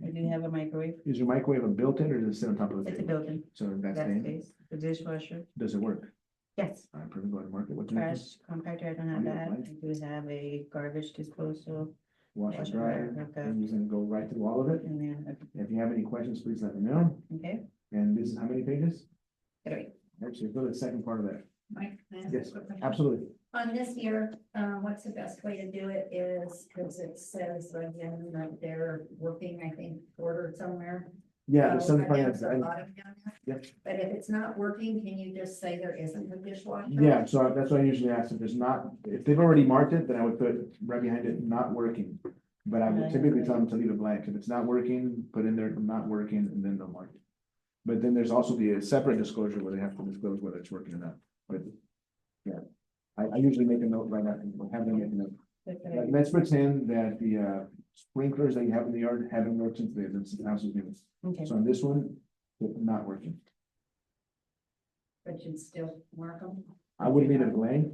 I do have a microwave. Is your microwave a built-in or does it sit on top of the It's a table? building. So that's That staying. space. The dishwasher. Does it work? Yes. All right, perfect. Go ahead and mark it. What's the next? Trash compactor, I don't have Oh, yeah, that. right. I do have a garbage disposal. Washer washer dryer. dryer, okay. And you're gonna go right through all of it. And then, If you have any questions, please let me know. okay, And this is how many pages? 3. Actually, go to the second part of that. Mike, can I ask a Yes, quick question? absolutely. On this here, what's the best way to do it is, because it says again that they're working, I think, ordered somewhere. Yeah, So, some I part know of it's a lot of down there. Yep. But if it's not working, can you just say there isn't a dishwasher? Yeah, so that's why I usually ask if there's not, if they've already marked it, then I would put right behind it, not working. But I would typically tell them to leave it blank. If it's not working, put in there, not working, and then they'll mark it. But then there's also the separate disclosure where they have to disclose whether it's working or not, but. Yeah, I usually make a note right after, have them make a note. Like, let's pretend that the sprinklers that you have in the yard haven't worked since the house was new. Okay, So on this one, it's not working. But you'd still mark them? I would leave it blank.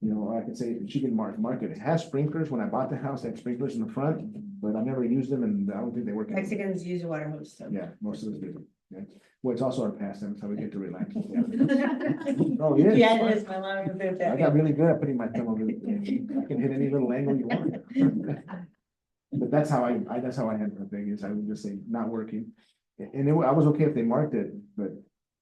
You know, or I could say, she can mark it. It has sprinklers. When I bought the house, it had sprinklers in the front, but I never used them and I don't think they work. anymore. Mexicans use a water hose, so. Yeah, most of us do. Yeah. Well, it's also our pastime. It's how we get to relax. Yeah. Oh, yeah. Yeah, it is, my mom would do I that. got really good at putting my thumb over it. I can hit any little angle you want. But that's how that's how I handle the thing is I would just say not working. And I was okay if they marked it, but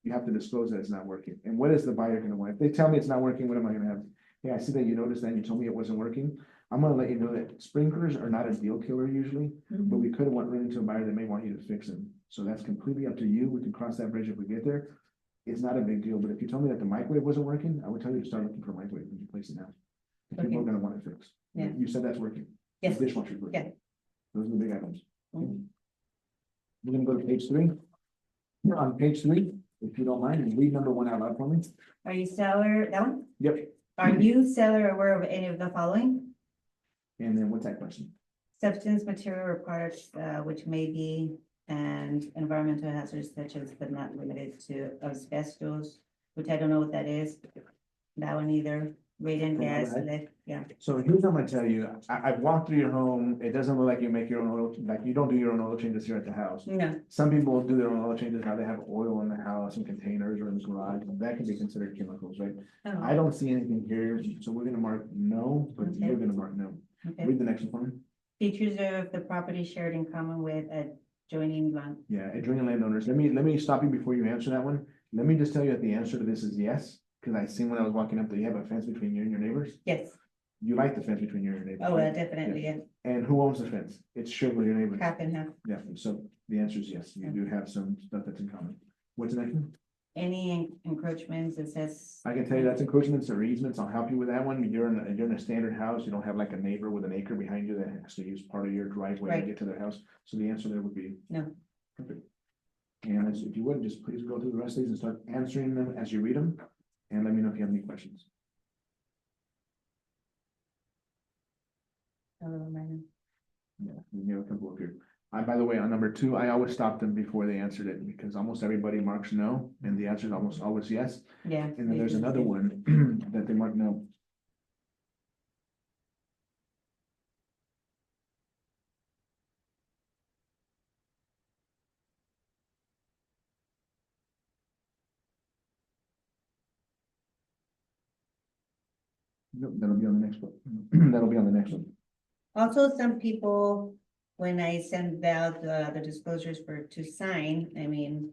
you have to disclose that it's not working. And what is the buyer gonna want? If they tell me it's not working, what am I gonna have? Hey, I see that you noticed that and you told me it wasn't working. I'm gonna let you know that sprinklers are not a deal killer usually, but we could have run into a buyer that may want you to fix them. So that's completely up to you. We can cross that bridge if we get there. It's not a big deal, but if you told me that the microwave wasn't working, I would tell you to start looking for a microwave when you place it now. People are Okay. gonna want it fixed. Yeah. You said that's working. Yes. Dishwasher's working. Yeah. Those are the big items. Mhm. We're gonna go to page 3. Here on page 3, if you don't mind, read number 1 out loud for me. Are you seller, that one? Yep. Are you seller aware of any of the following? And then what's that question? Substance, material, or products, which may be and environmental hazards such as but not limited to asbestos, which I don't know what that is. That one either, radon gas, Right. lead, yeah. So here's what I'm gonna tell you, I've walked through your home, it doesn't look like you make your own oil, like you don't do your own oil changes here at the house. No, Some people do their own oil changes, how they have oil in the house and containers or in the garage, that can be considered chemicals, right? I oh, don't see anything here, so we're gonna mark no, but Okay. you're gonna mark no. okay. Read the next one for me. Features of the property shared in common with adjoining land. Yeah, adjoining landowners, let me stop you before you answer that one. Let me just tell you that the answer to this is yes, because I seen when I was walking up that you have a fence between you and your neighbors. Yes, You like the fence between you and your neighbors. oh, right? definitely, yeah, And who owns the fence? It's Sugar, your neighbor. half and half. Yeah, so the answer is yes, you do have some stuff that's in common. What's the next one? Any encroachments, it says. I can tell you that's encroachments or easements, I'll help you with that one. You're in a standard house, you don't have like a neighbor with an acre behind you that has to use part of your driveway to Right. get to their house. So the answer there would be. No. Perfect. And if you would, just please go through the rest of these and start answering them as you read them, and let me know if you have any questions. Yeah, we have a couple up here. By the way, on number 2, I always stop them before they answered it, because almost everybody marks no, and the answer is almost always yes. Yeah. And then there's another one that they mark no. Nope, that'll be on the next one. That'll be on the next one. Also, some people, when I send out the disclosures to sign, I mean,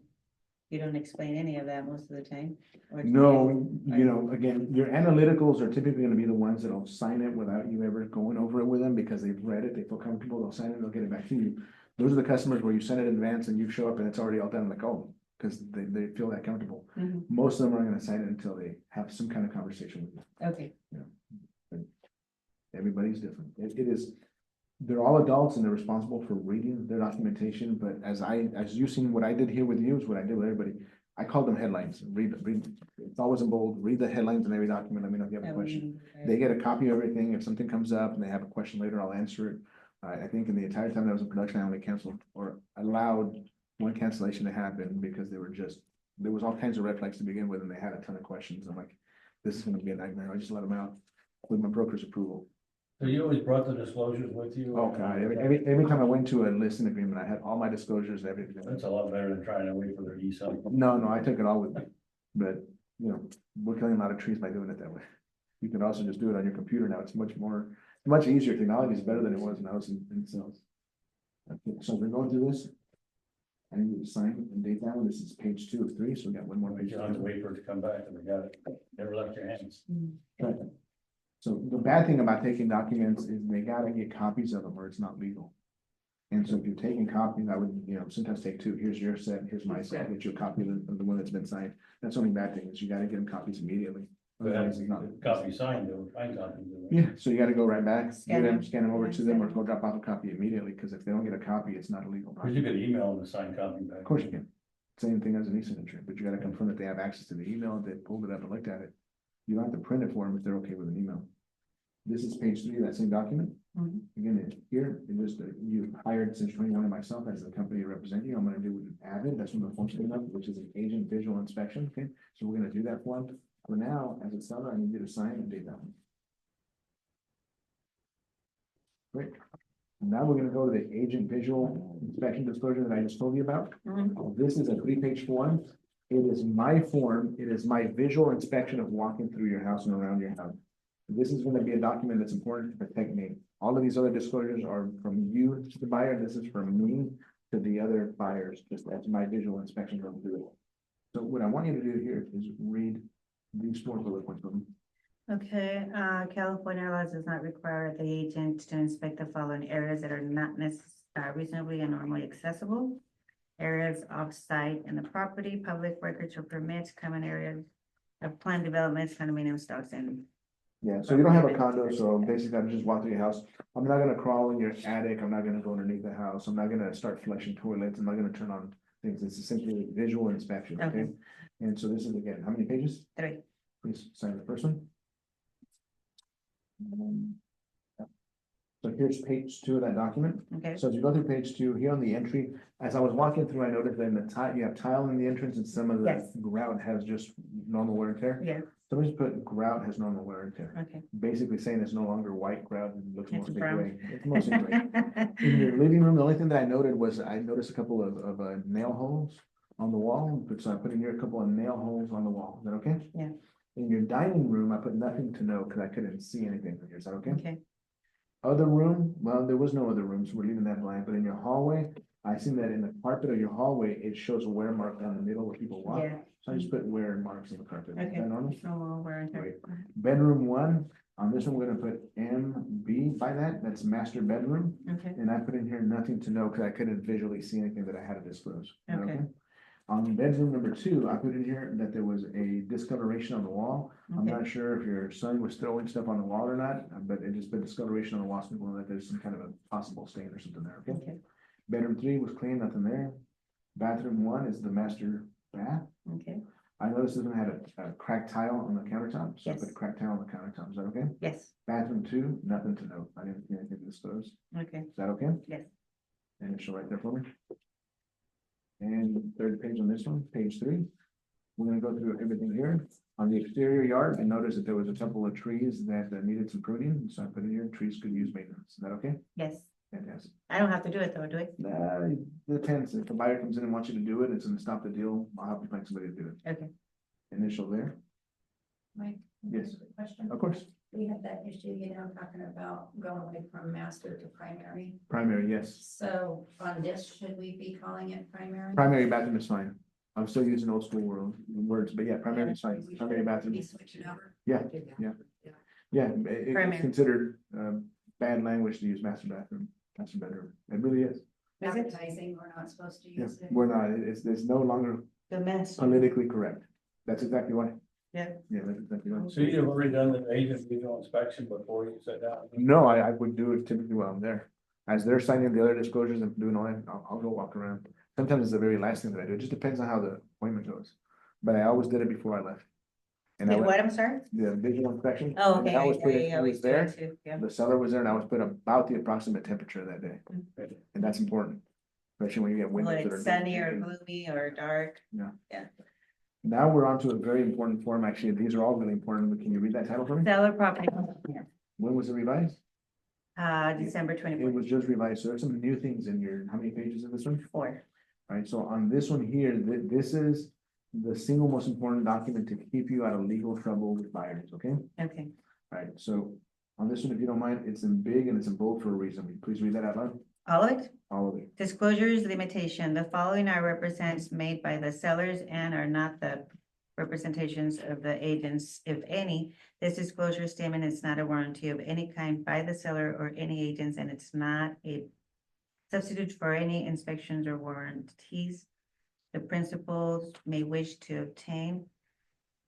you don't explain any of that most of the time. or do you? No, again, your analyticals are typically gonna be the ones that'll sign it without you ever going over it with them, because they've read it, they feel comfortable, they'll sign it, they'll get it back to you. Those are the customers where you send it in advance and you show up and it's already all done, like, oh, because they feel that comfortable. Mhm. Most of them aren't gonna sign it until they have some kind of conversation with you. Okay, Everybody's different. It is, they're all adults and they're responsible for reading their documentation, but as you've seen, what I did here with you is what I did with everybody. I called them headlines. Read, it's always in bold, read the headlines in every document. Let me know if you have a question. They get a copy of everything. If something comes up and they have a question later, I'll answer it. I think in the entire time that I was in production, I only canceled or allowed one cancellation to happen because there was all kinds of red flags to begin with and they had a ton of questions. I'm like, this is gonna be a nightmare. I just let them out with my broker's approval. So you always brought the disclosures with you? Oh, God, every time I went to a listing agreement, I had all my disclosures, everything. That's a lot better than trying to wait for their e-sign. No, I took it all with me, but, we're killing a lot of trees by doing it that way. You can also just do it on your computer now, it's much easier, technology is better than it was when I was in sales. Okay, so we're going through this. I need you to sign and date that one, this is page 2 of 3, so we got one more page. You don't have to wait for it to come back and we got it. Never left your hands. Right. So the bad thing about taking documents is they gotta get copies of them or it's not legal. And so if you're taking copies, I would, sometimes take 2. Here's your set, here's my set, get you a copy of the one that's been signed. That's the only bad thing is you gotta get them copies immediately. But Otherwise, it's not. copy signed, they were signed copies. of it. Yeah, so you gotta go right back, Scan them. scan them over to them or go drop off a copy immediately, because if they don't get a copy, it's not a legal Cause you document. could email them the signed copy back. Of course you can. Same thing as an e-signature, but you gotta confirm that they have access to the email, they pulled it up and looked at it. You don't have to print it for them if they're okay with an email. This is page 3 of that same document. Mhm. Again, here, it is you hired since 21 and myself as the company to represent you. I'm gonna do an Avid, that's from the form statement, which is an agent visual inspection, okay? So we're gonna do that form. For now, as a seller, I need you to sign and date that one. Great. Now we're gonna go to the agent visual inspection disclosure that I just told you about. Mhm. This is a 3-page form. It is my form. It is my visual inspection of walking through your house and around your house. This is gonna be a document that's important to protect me. All of these other disclosures are from you to the buyer. This is from me to the other buyers, just as my visual inspection goes through it. So what I want you to do here is read these 4 bullet points from them. Okay, California laws does not require the agent to inspect the following areas that are not reasonably and normally accessible. Areas off-site in the property, public records or permits, common areas of planned developments, condominium stocks and. Yeah, so you don't have a condo, so basically I just walk through your house. I'm not gonna crawl in your attic. I'm not gonna go underneath the house. I'm not gonna start flushing toilets. I'm not gonna turn on things. It's essentially a visual inspection, okay? Okay. And so this is again, how many pages? 3. Please sign the first one. So here's page 2 of that document. Okay, So as you go through page 2, here on the entry, as I was walking through, I noticed that in the tile, you have tile in the entrance and some of the Yes. grout has just normal wear and tear. yeah, Somebody's put grout has normal wear and tear, okay. basically saying it's no longer white grout and looks It's mostly brown. gray. It's mostly gray. In your living room, the only thing that I noted was I noticed a couple of nail holes on the wall, so I put in here a couple of nail holes on the wall. Is that okay? Yeah. In your dining room, I put nothing to note because I couldn't see anything. Is that okay? Okay, Other room, well, there was no other room, so we're leaving that blank, but in your hallway, I seen that in the carpet of your hallway, it shows a wear mark down the middle where people walk. yeah, So I just put wear marks in the carpet. Is Okay. that normal? no, we're in Great. Bedroom 1, on this one, we're gonna put MB by that, that's master bedroom. Okay, And I put in here nothing to know because I couldn't visually see anything that I had to disclose. Is that Okay. On bedroom number 2, I put in here that there was a discoloration on the wall. I'm okay, not sure if your son was throwing stuff on the wall or not, but it just put discoloration on the wall, so we know that there's some kind of a possible stain or something there, okay? okay, Bedroom 3 was clean, nothing there. Bathroom 1 is the master bath. okay, I noticed this one had a cracked tile on the countertop, so I Yes. put a cracked tile on the countertop. Is that okay? yes, Bathroom 2, nothing to note. I didn't see anything to disclose. okay, Is that okay? yes, And it's right there for me. And third page on this one, page 3. We're gonna go through everything here. On the exterior yard, I noticed that there was a couple of trees that needed some pruning, so I put in here, trees could use maintenance. Is that okay? yes. Fantastic. I don't have to do it though, do I? It depends. If the buyer comes in and wants you to do it, it's gonna stop the deal. I'll help you find somebody to do it. Okay. Initial there, Mike? Yes. Question. of course. We had that issue, talking about going away from master to primary. Primary, yes. So on this, should we be calling it primary? Primary bathroom is fine. I'm still using old school words, but yeah, primary is fine. We should Primary bathroom. Be switching over. Yeah, it's Primary. considered bad language to use master bathroom, master bedroom. It really is. Is it? Advertising, we're not supposed to Yeah, use it. we're not. It's no longer The mess. politically correct. That's exactly why. Yeah. Yeah, that's exactly why. So you've already done the agent visual inspection before you sit down? No, I would do it typically while I'm there. As they're signing the other disclosures and doing all that, I'll go walk around. Sometimes it's the very last thing that I do. It just depends on how the appointment goes. But I always did it before I left. And I Did went, what, I'm sorry? the visual inspection. Oh, and okay. I always put yeah, it, you who always was do it there, too, yeah. the seller was there, and I always put about the approximate temperature that day. And that's important, especially when you get When windows that are. it's sunny or gloomy or dark. Now we're on to a very important form, actually. These are all really important, but can you read that title for me? Seller property. When was it revised? December It 24th. was just revised, so there's some new things in your, how many pages in this one? 4. Right, so on this one here, this is the single most important document to keep you out of legal trouble with buyers, okay? Okay, Right, so on this one, if you don't mind, it's in big and it's in bold for a reason. Will you please read that out loud? all of it? All of it. Disclosures limitation, the following are represents made by the sellers and are not the representations of the agents, if any. This disclosure statement is not a warranty of any kind by the seller or any agents, and it's not a substitute for any inspections or warranties. The principals may wish to obtain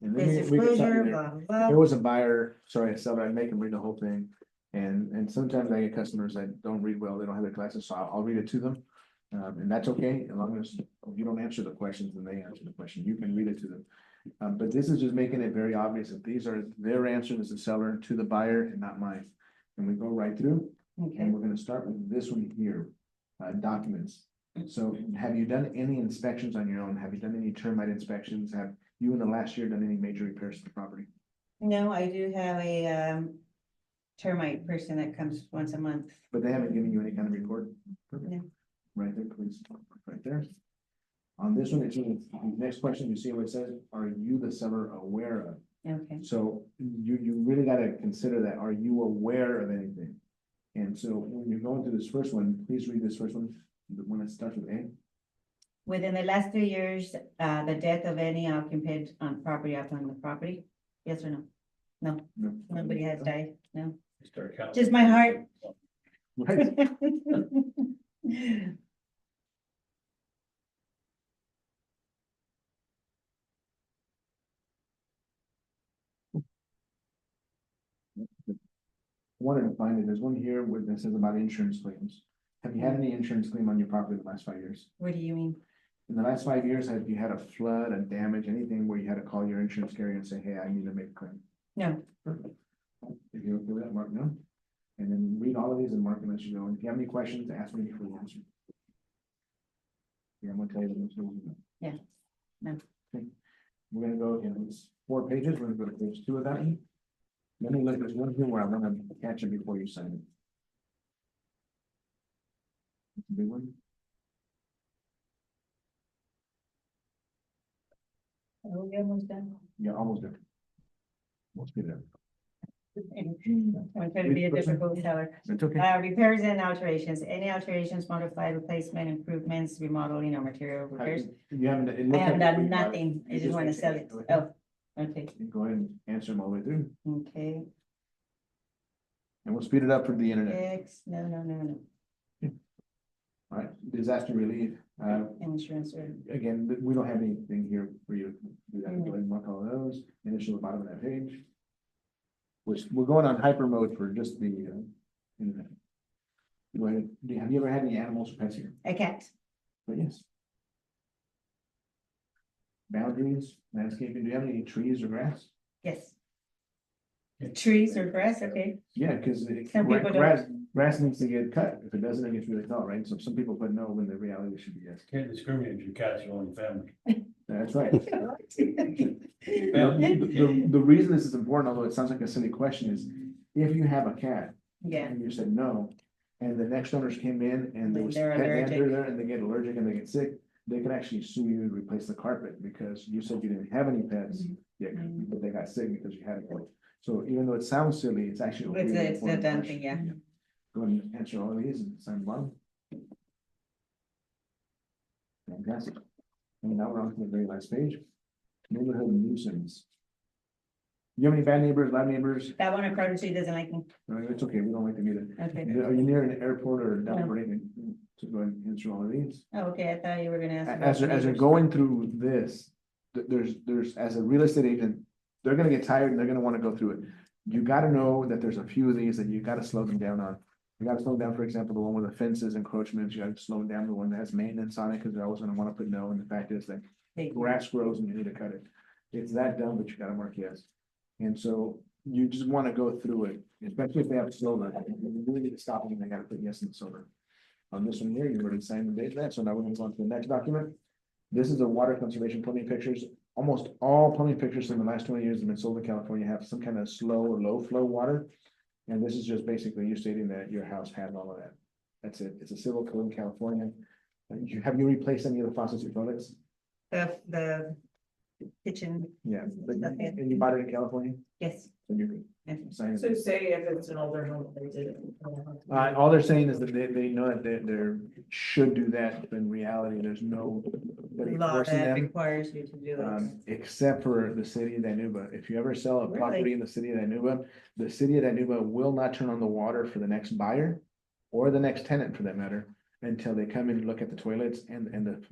And this then we can stop you disclosure, there. blah, blah, There blah. was a buyer, sorry, a seller, I make them read the whole thing. And sometimes I get customers that don't read well, they don't have their glasses, so I'll read it to them. And that's okay, as long as you don't answer the questions, then they answer the question, you can read it to them. But this is just making it very obvious that these are their answers as a seller to the buyer and not mine. And we go right through, Okay, and we're gonna start with this one here, documents. So have you done any inspections on your own? Have you done any termite inspections? Have you in the last year done any major repairs to the property? no, I do have a termite person that comes once a month. But they haven't given you any kind of report? Perfect. No. Right there, please, right there. On this one, it's, the next question, you see what it says, are you the seller aware of? Okay, So you really gotta consider that, are you aware of anything? And so when you're going through this first one, please read this first one, the one that starts with A. within the last 3 years, the death of any occupant on property upon the property, yes or no? No, No. nobody has died, no. Start counting. Just my heart. Right, wanted to find it, there's one here where that says about insurance claims. Have you had any insurance claim on your property in the last 5 years? What do you mean? In the last 5 years, have you had a flood, a damage, anything where you had to call your insurance carrier and say, hey, I need to make a claim? No, If you're okay with that, mark no. And then read all of these and mark them as you go. And if you have any questions, ask me for the answer. Yeah, I'm gonna tell you the most. Yeah, no. Okay. We're gonna go in these 4 pages. We're gonna go to page 2 of that one. Let me look, there's one here where I'm gonna catch it before you sign it. It's a big one. Are we almost done? Yeah, almost there. Let's get it. I'm trying to be a difficult seller. It's okay. Repairs and alterations, any alterations, modify, replacement, improvements, remodeling or material repairs. You haven't. it I looks haven't like done you have- nothing, I you just wanna need sell to- it. Oh, okay, Go ahead and answer them all the way through, okay, and we'll speed it up for the internet. X, no, All right, disaster relief, insurance or, again, we don't have anything here for you. We have to go ahead and mark all of those, initial the bottom of that page. We're going on hyper mode for just the, internet. Go ahead, have you ever had any animals or pets here? a cat, But yes. Boundaries, landscaping, do you have any trees or grass? yes. Trees or grass, okay, Yeah, because Some people don't. grass needs to get cut. If it doesn't, it gets really tall, right? So some people put no when the reality should be yes. Can't discriminate if your cat's your own family. That's right. The reason this is important, although it sounds like a silly question, is if you have a cat yeah, and you said no, and the next owners came in and there was They're pet allergic. dander there and they get allergic and they get sick, they could actually sue you and replace the carpet because you said you didn't have any pets. Mhm. Yeah, Mhm. but they got sick because you had a pet. So even though it sounds silly, it's actually. It's a- really it's a important done question. thing, yeah. Go ahead and answer all of these and sign one. Fantastic. And now we're on to the very last page. Neighborhood nuisance. You have any bad neighbors, loud neighbors? that one across the street doesn't like me, No, it's okay, we don't like them either. okay. Are you near an airport or down No. or anything? So go ahead and answer all of these. Oh, okay, I thought you were gonna ask. about As you're neighbors. going through this, there's, as a real estate agent, they're gonna get tired and they're gonna wanna go through it. You gotta know that there's a few of these that you gotta slow them down on. You gotta slow down, for example, the one with the fences, encroachments, you gotta slow down the one that has maintenance on it, cause they're always gonna wanna put no, and the fact is that Hey, grass grows and you need to cut it. It's that dumb, but you gotta mark yes. And so you just wanna go through it, especially if they have solar, you really need to stop them, they gotta put yes in the solar. On this one here, you already signed the date of that, so now we're gonna go on to the next document. This is a water conservation plumbing pictures. Almost all plumbing pictures in the last 20 years have been sold in California have some kind of slow or low flow water. And this is just basically you stating that your house has all of that. That's it. It's a civil code in California. Have you replaced any of the faucets or toilets? the kitchen, Yeah, but Okay. and you bought it in California? yes. So you're Okay. signing. So say if it's an older home, they did it. All they're saying is that they know that they should do that, but in reality, there's no. Law that requires you to do it. Except for the city of Danuba. If you ever sell a property Really? in the city of Danuba, the city of Danuba will not turn on the water for the next buyer. Or the next tenant for that matter, until they come in and look at the toilets and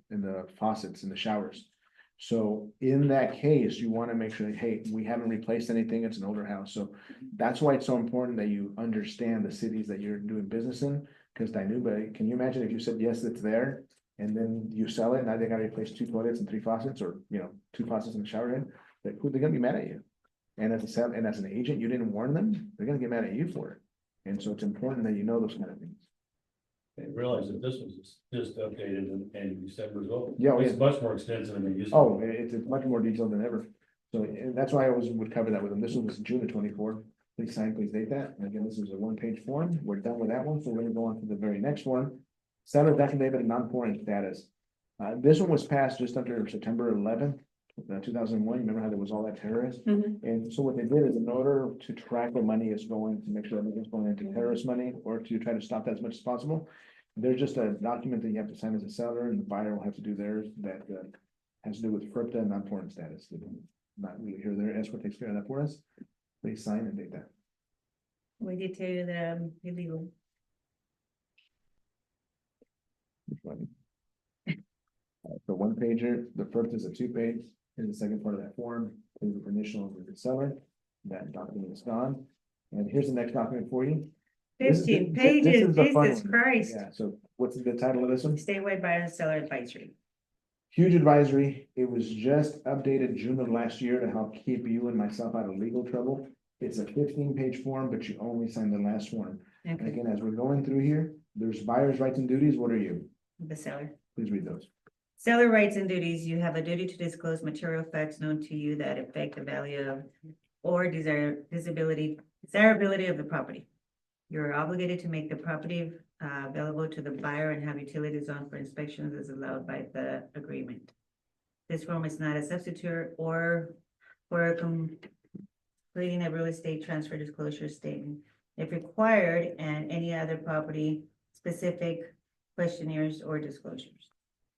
the faucets and the showers. So in that case, you want to make sure that, hey, we haven't replaced anything, it's an older house, so that's why it's so important that you understand the cities that you're doing business in. Cause Danuba, can you imagine if you said, yes, it's there, and then you sell it, now they gotta replace 2 toilets and 3 faucets, or, 2 faucets and a shower head, they're gonna be mad at you. And as an agent, you didn't warn them, they're gonna get mad at you for it. And so it's important that you know those kind of things. They realized that this was just updated in December as well. Yeah, It's yeah. much more extensive than it used to. Oh, it's much more detailed than ever. So and that's why I always would cover that with them. This one was June of 24. Please sign, please date that. And again, this is a 1-page form. We're done with that one. So we're gonna go on to the very next one. Seller's affidavit of non-foreign status. This one was passed just under September 11th, 2001. Remember how there was all that terrorist? Mhm. And so what they did is in order to track where money is going, to make sure everything's going into terrorist money, or to try to stop that as much as possible. There's just a document that you have to sign as a seller, and the buyer will have to do theirs that has to do with FERPTA and non-foreign status. Not really here, there, escrow takes care of that for us. Please sign and date that. We did tell you the illegal. Which one? The 1-pager, the first is a 2-page, and the second part of that form is the initial of the seller. That document is gone. And here's the next document for you. This is the- 15 this pages, is the fun Jesus one. Christ. Yeah, so what's the title of this one? Statewide buyer and seller advisory. Huge advisory. It was just updated June of last year to help keep you and myself out of legal trouble. It's a 15-page form, but you only sign the last one. And Okay, again, as we're going through here, there's buyer's rights and duties. What are you? the seller. Please read those. Seller rights and duties, you have a duty to disclose material facts known to you that affect the value of or desirability of the property. You're obligated to make the property available to the buyer and have utilities on for inspections as allowed by the agreement. This form is not a substitute or for completing a real estate transfer disclosure statement. If required, and any other property specific questionnaires or disclosures.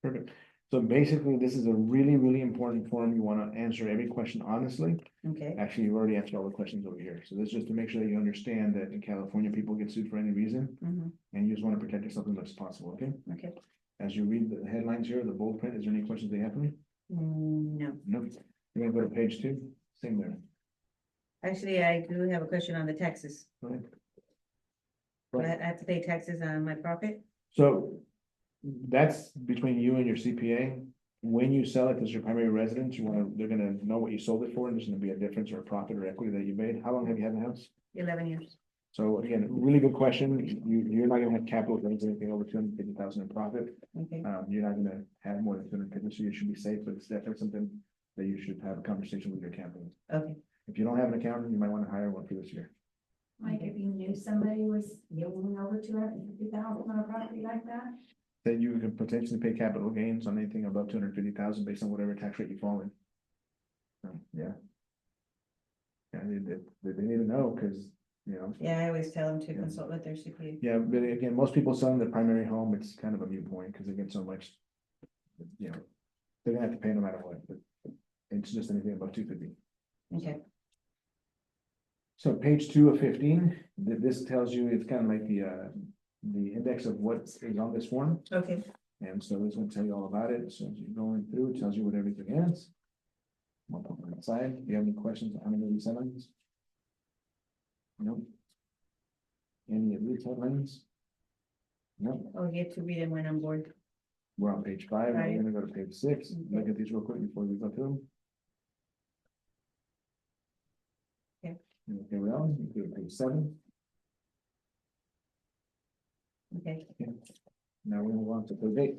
Perfect. So basically, this is a really, really important form. You want to answer every question honestly. Okay, Actually, you've already answered all the questions over here. So this is just to make sure that you understand that in California, people get sued for any reason, mhm, and you just want to protect yourself as much as possible, okay? okay. As you read the headlines here, the bold print, is there any questions they have for me? No, No. You're gonna go to page 2, same there. actually, I do have a question on the taxes. Go ahead. Do I have to pay taxes on my profit? So that's between you and your CPA. When you sell it as your primary residence, they're gonna know what you sold it for, and there's gonna be a difference or a profit or equity that you made. How long have you had the house? 11 years. So again, really good question. You're not gonna have capital gains, anything over 250,000 in profit. Okay, You're not gonna have more than 250, so you should be safe, but it's definitely something that you should have a conversation with your accountant. okay, If you don't have an accountant, you might wanna hire one for this year. Like if you knew somebody was giving over 250,000 on a property like that. Then you can potentially pay capital gains on anything above 250,000 based on whatever tax rate you fall in. Yeah. Yeah, they need to know, because, you know, yeah, I always tell them to Yeah. consult with their CPA. yeah, but again, most people selling their primary home, it's kind of a moot point, because they get so much. You know, they're gonna have to pay no matter what, but it's just anything above 250. Okay, So page 2 of 15, this tells you, it's kind of like the index of what is on this form. okay, And so this will tell you all about it. So as you're going through, it tells you what everything is. I'll put it aside. Do you have any questions on any of these headlines? No. Any of these headlines? No. I'll get to read them when I'm bored. We're on page 5. Right. We're gonna go to page 6. Look at these real quick before we go through them. Okay. Okay, well, we go to page 7. Okay, Now we're gonna move on to page 8.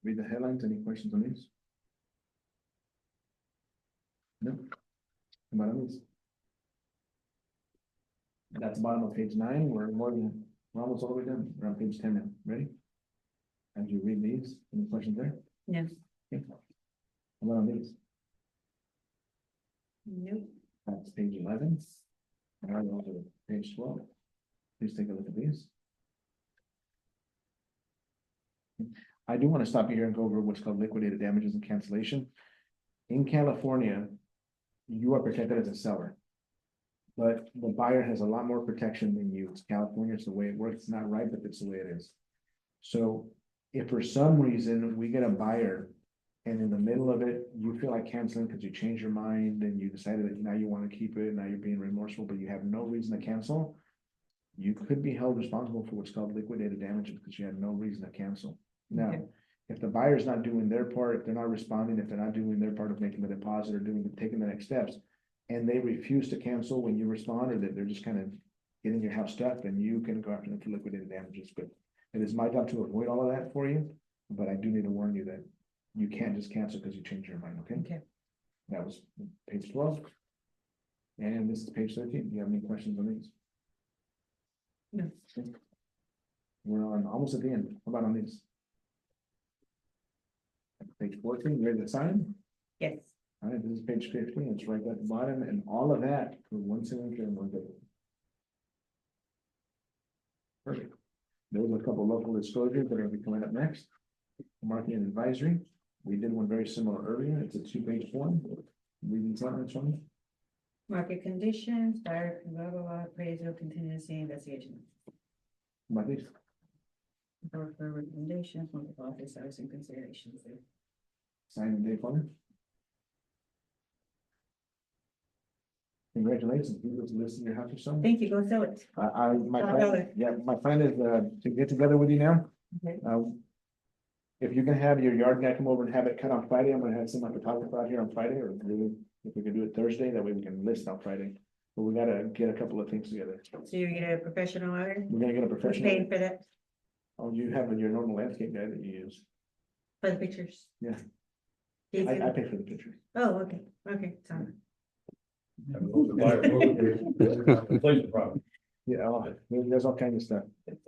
Read the headlines. Any questions on these? No. Come on, these. That's the bottom of page 9. We're almost all the way done. We're on page 10 now. Ready? As you read these, any questions there? no, Okay. Come on these. nope, That's page 11. Now we're on to page 12. Please take a look at these. I do want to stop you here and go over what's called liquidated damages and cancellation. In California, you are protected as a seller. But the buyer has a lot more protection than you. It's California, it's the way it works. It's not right, but it's the way it is. So if for some reason we get a buyer and in the middle of it, you feel like canceling because you changed your mind and you decided that now you want to keep it, now you're being remorseful, but you have no reason to cancel, you could be held responsible for what's called liquidated damages because you had no reason to cancel. Now, Okay. if the buyer's not doing their part, if they're not responding, if they're not doing their part of making the deposit or taking the next steps, and they refuse to cancel when you respond, or that they're just kind of getting your house stuck, then you can go after them for liquidated damages. But it is my job to avoid all of that for you, but I do need to warn you that you can't just cancel because you changed your mind, okay? okay. That was page 12. And this is page 13. Do you have any questions on these? No. Okay. We're on almost at the end. How about on these? Page 14, you ready to sign? Yes, All right, this is page 15. It's right at the bottom, and all of that for one signature and one date. Perfect. There's a couple local disclosures that are gonna be coming up next. Marketing and advisory. We did one very similar earlier. It's a 2-page form. Read these lines from me. market conditions, buyer, blah, blah, blah, appraisal, contingency, investigation. About these. Or for recommendations, multiple office hours and considerations. Sign the date for me. Congratulations, you just listed your house or something. Thank you, go sell it. My I'll plan, go. yeah, my plan is, to get together with you now. Okay. If you can have your yard guy come over and have it cut on Friday, I'm gonna have some photographer out here on Friday, or really, if we could do it Thursday, that way we can list on Friday. but we gotta get a couple of things together. So you're gonna get a professional lawyer? We're gonna get a Who's professional. paying for that, Oh, you have your normal landscape guy that you use. for the pictures? Yeah. He's I gonna- pay for the picture. Oh, okay, sorry. Replacement problem. Yeah, there's all kinds of stuff.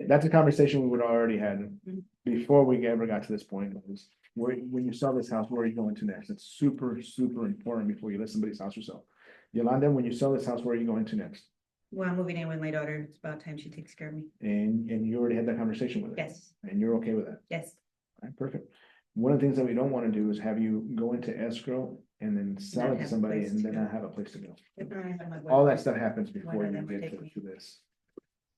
That's a conversation we would have already had before we ever got to this point. Was when you sell this house, where are you going to next? It's super, super important before you list somebody's house or sell. Yolanda, when you sell this house, where are you going to next? Well, I'm moving in with my daughter. It's about time she takes care of me. And you already had that conversation with her. Yes, And you're okay with that? yes. All right, perfect. One of the things that we don't want to do is have you go into escrow and then sell Not it to have a somebody place and to then go. not have a place to go. If I have my All work- that stuff happens Why before not you have get to take to this.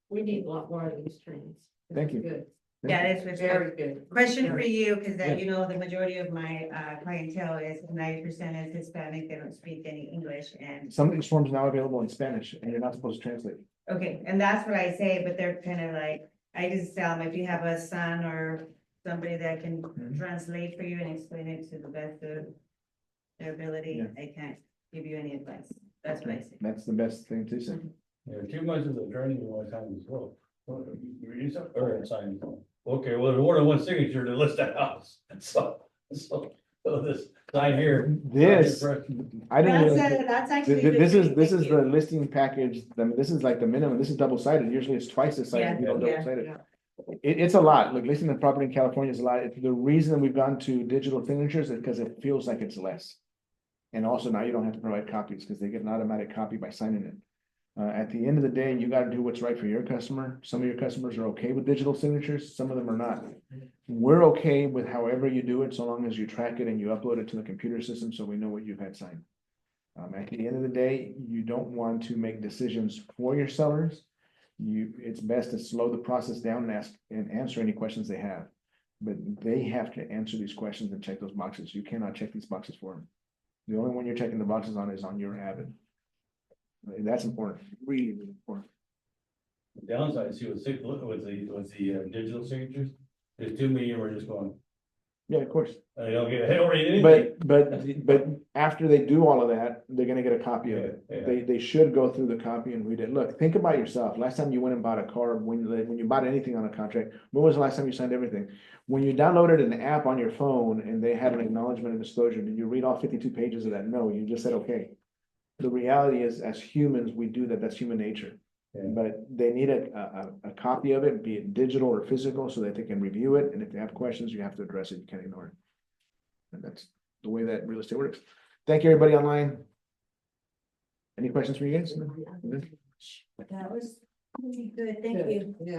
We need a lot more of these trainings. This Thank is you. Good, Yeah, it's what's very good. Question for you, because Yeah. you know, the majority of my clientele is 90% is Hispanic, they don't speak any English and. Some of these forms now available in Spanish and you're not supposed to translate. Okay, and that's what I say, but they're kind of like, I just tell them, if you have a son or somebody that can Mhm. translate for you and explain it to the best of their ability, Yeah. I can't give you any advice. That's what I say. That's the best thing to say. Yeah, 2 months as a attorney, you want to sign as well. Or sign. Okay, well, there's more than one signature to list that house, so this sign here. This, I didn't. even- That's actually. This good is, for this you. is the listing package, I mean, this is like the minimum, this is double sided, usually it's twice the size if you go Yeah, double sided. It's a lot, like listing the property in California is a lot, the reason we've gone to digital signatures is because it feels like it's less. And also now you don't have to provide copies, because they get an automatic copy by signing it. At the end of the day, you gotta do what's right for your customer, some of your customers are okay with digital signatures, some of them are not. We're okay with however you do it, so long as you track it and you upload it to the computer system, so we know what you've had signed. At the end of the day, you don't want to make decisions for your sellers. It's best to slow the process down and ask and answer any questions they have. But they have to answer these questions and check those boxes. You cannot check these boxes for them. The only one you're checking the boxes on is on your Avid. That's important, really, really important. Downside, see, with the digital signatures, there's too many, we're just going, Yeah, of course. they don't read anything. But after they do all of that, they're gonna get a copy of it. Yeah. They should go through the copy and read it. Look, think about yourself. Last time you went and bought a car, when you bought anything on a contract, when was the last time you signed everything? When you downloaded an app on your phone and they had an acknowledgement and disclosure, did you read all 52 pages of that? No, you just said, okay. The reality is, as humans, we do that. That's human nature. Yeah. But they need a copy of it, be it digital or physical, so that they can review it. And if they have questions, you have to address it. You can't ignore it. And that's the way that real estate works. Thank you, everybody online. Any questions for you guys? That was pretty good, thank you. Yeah.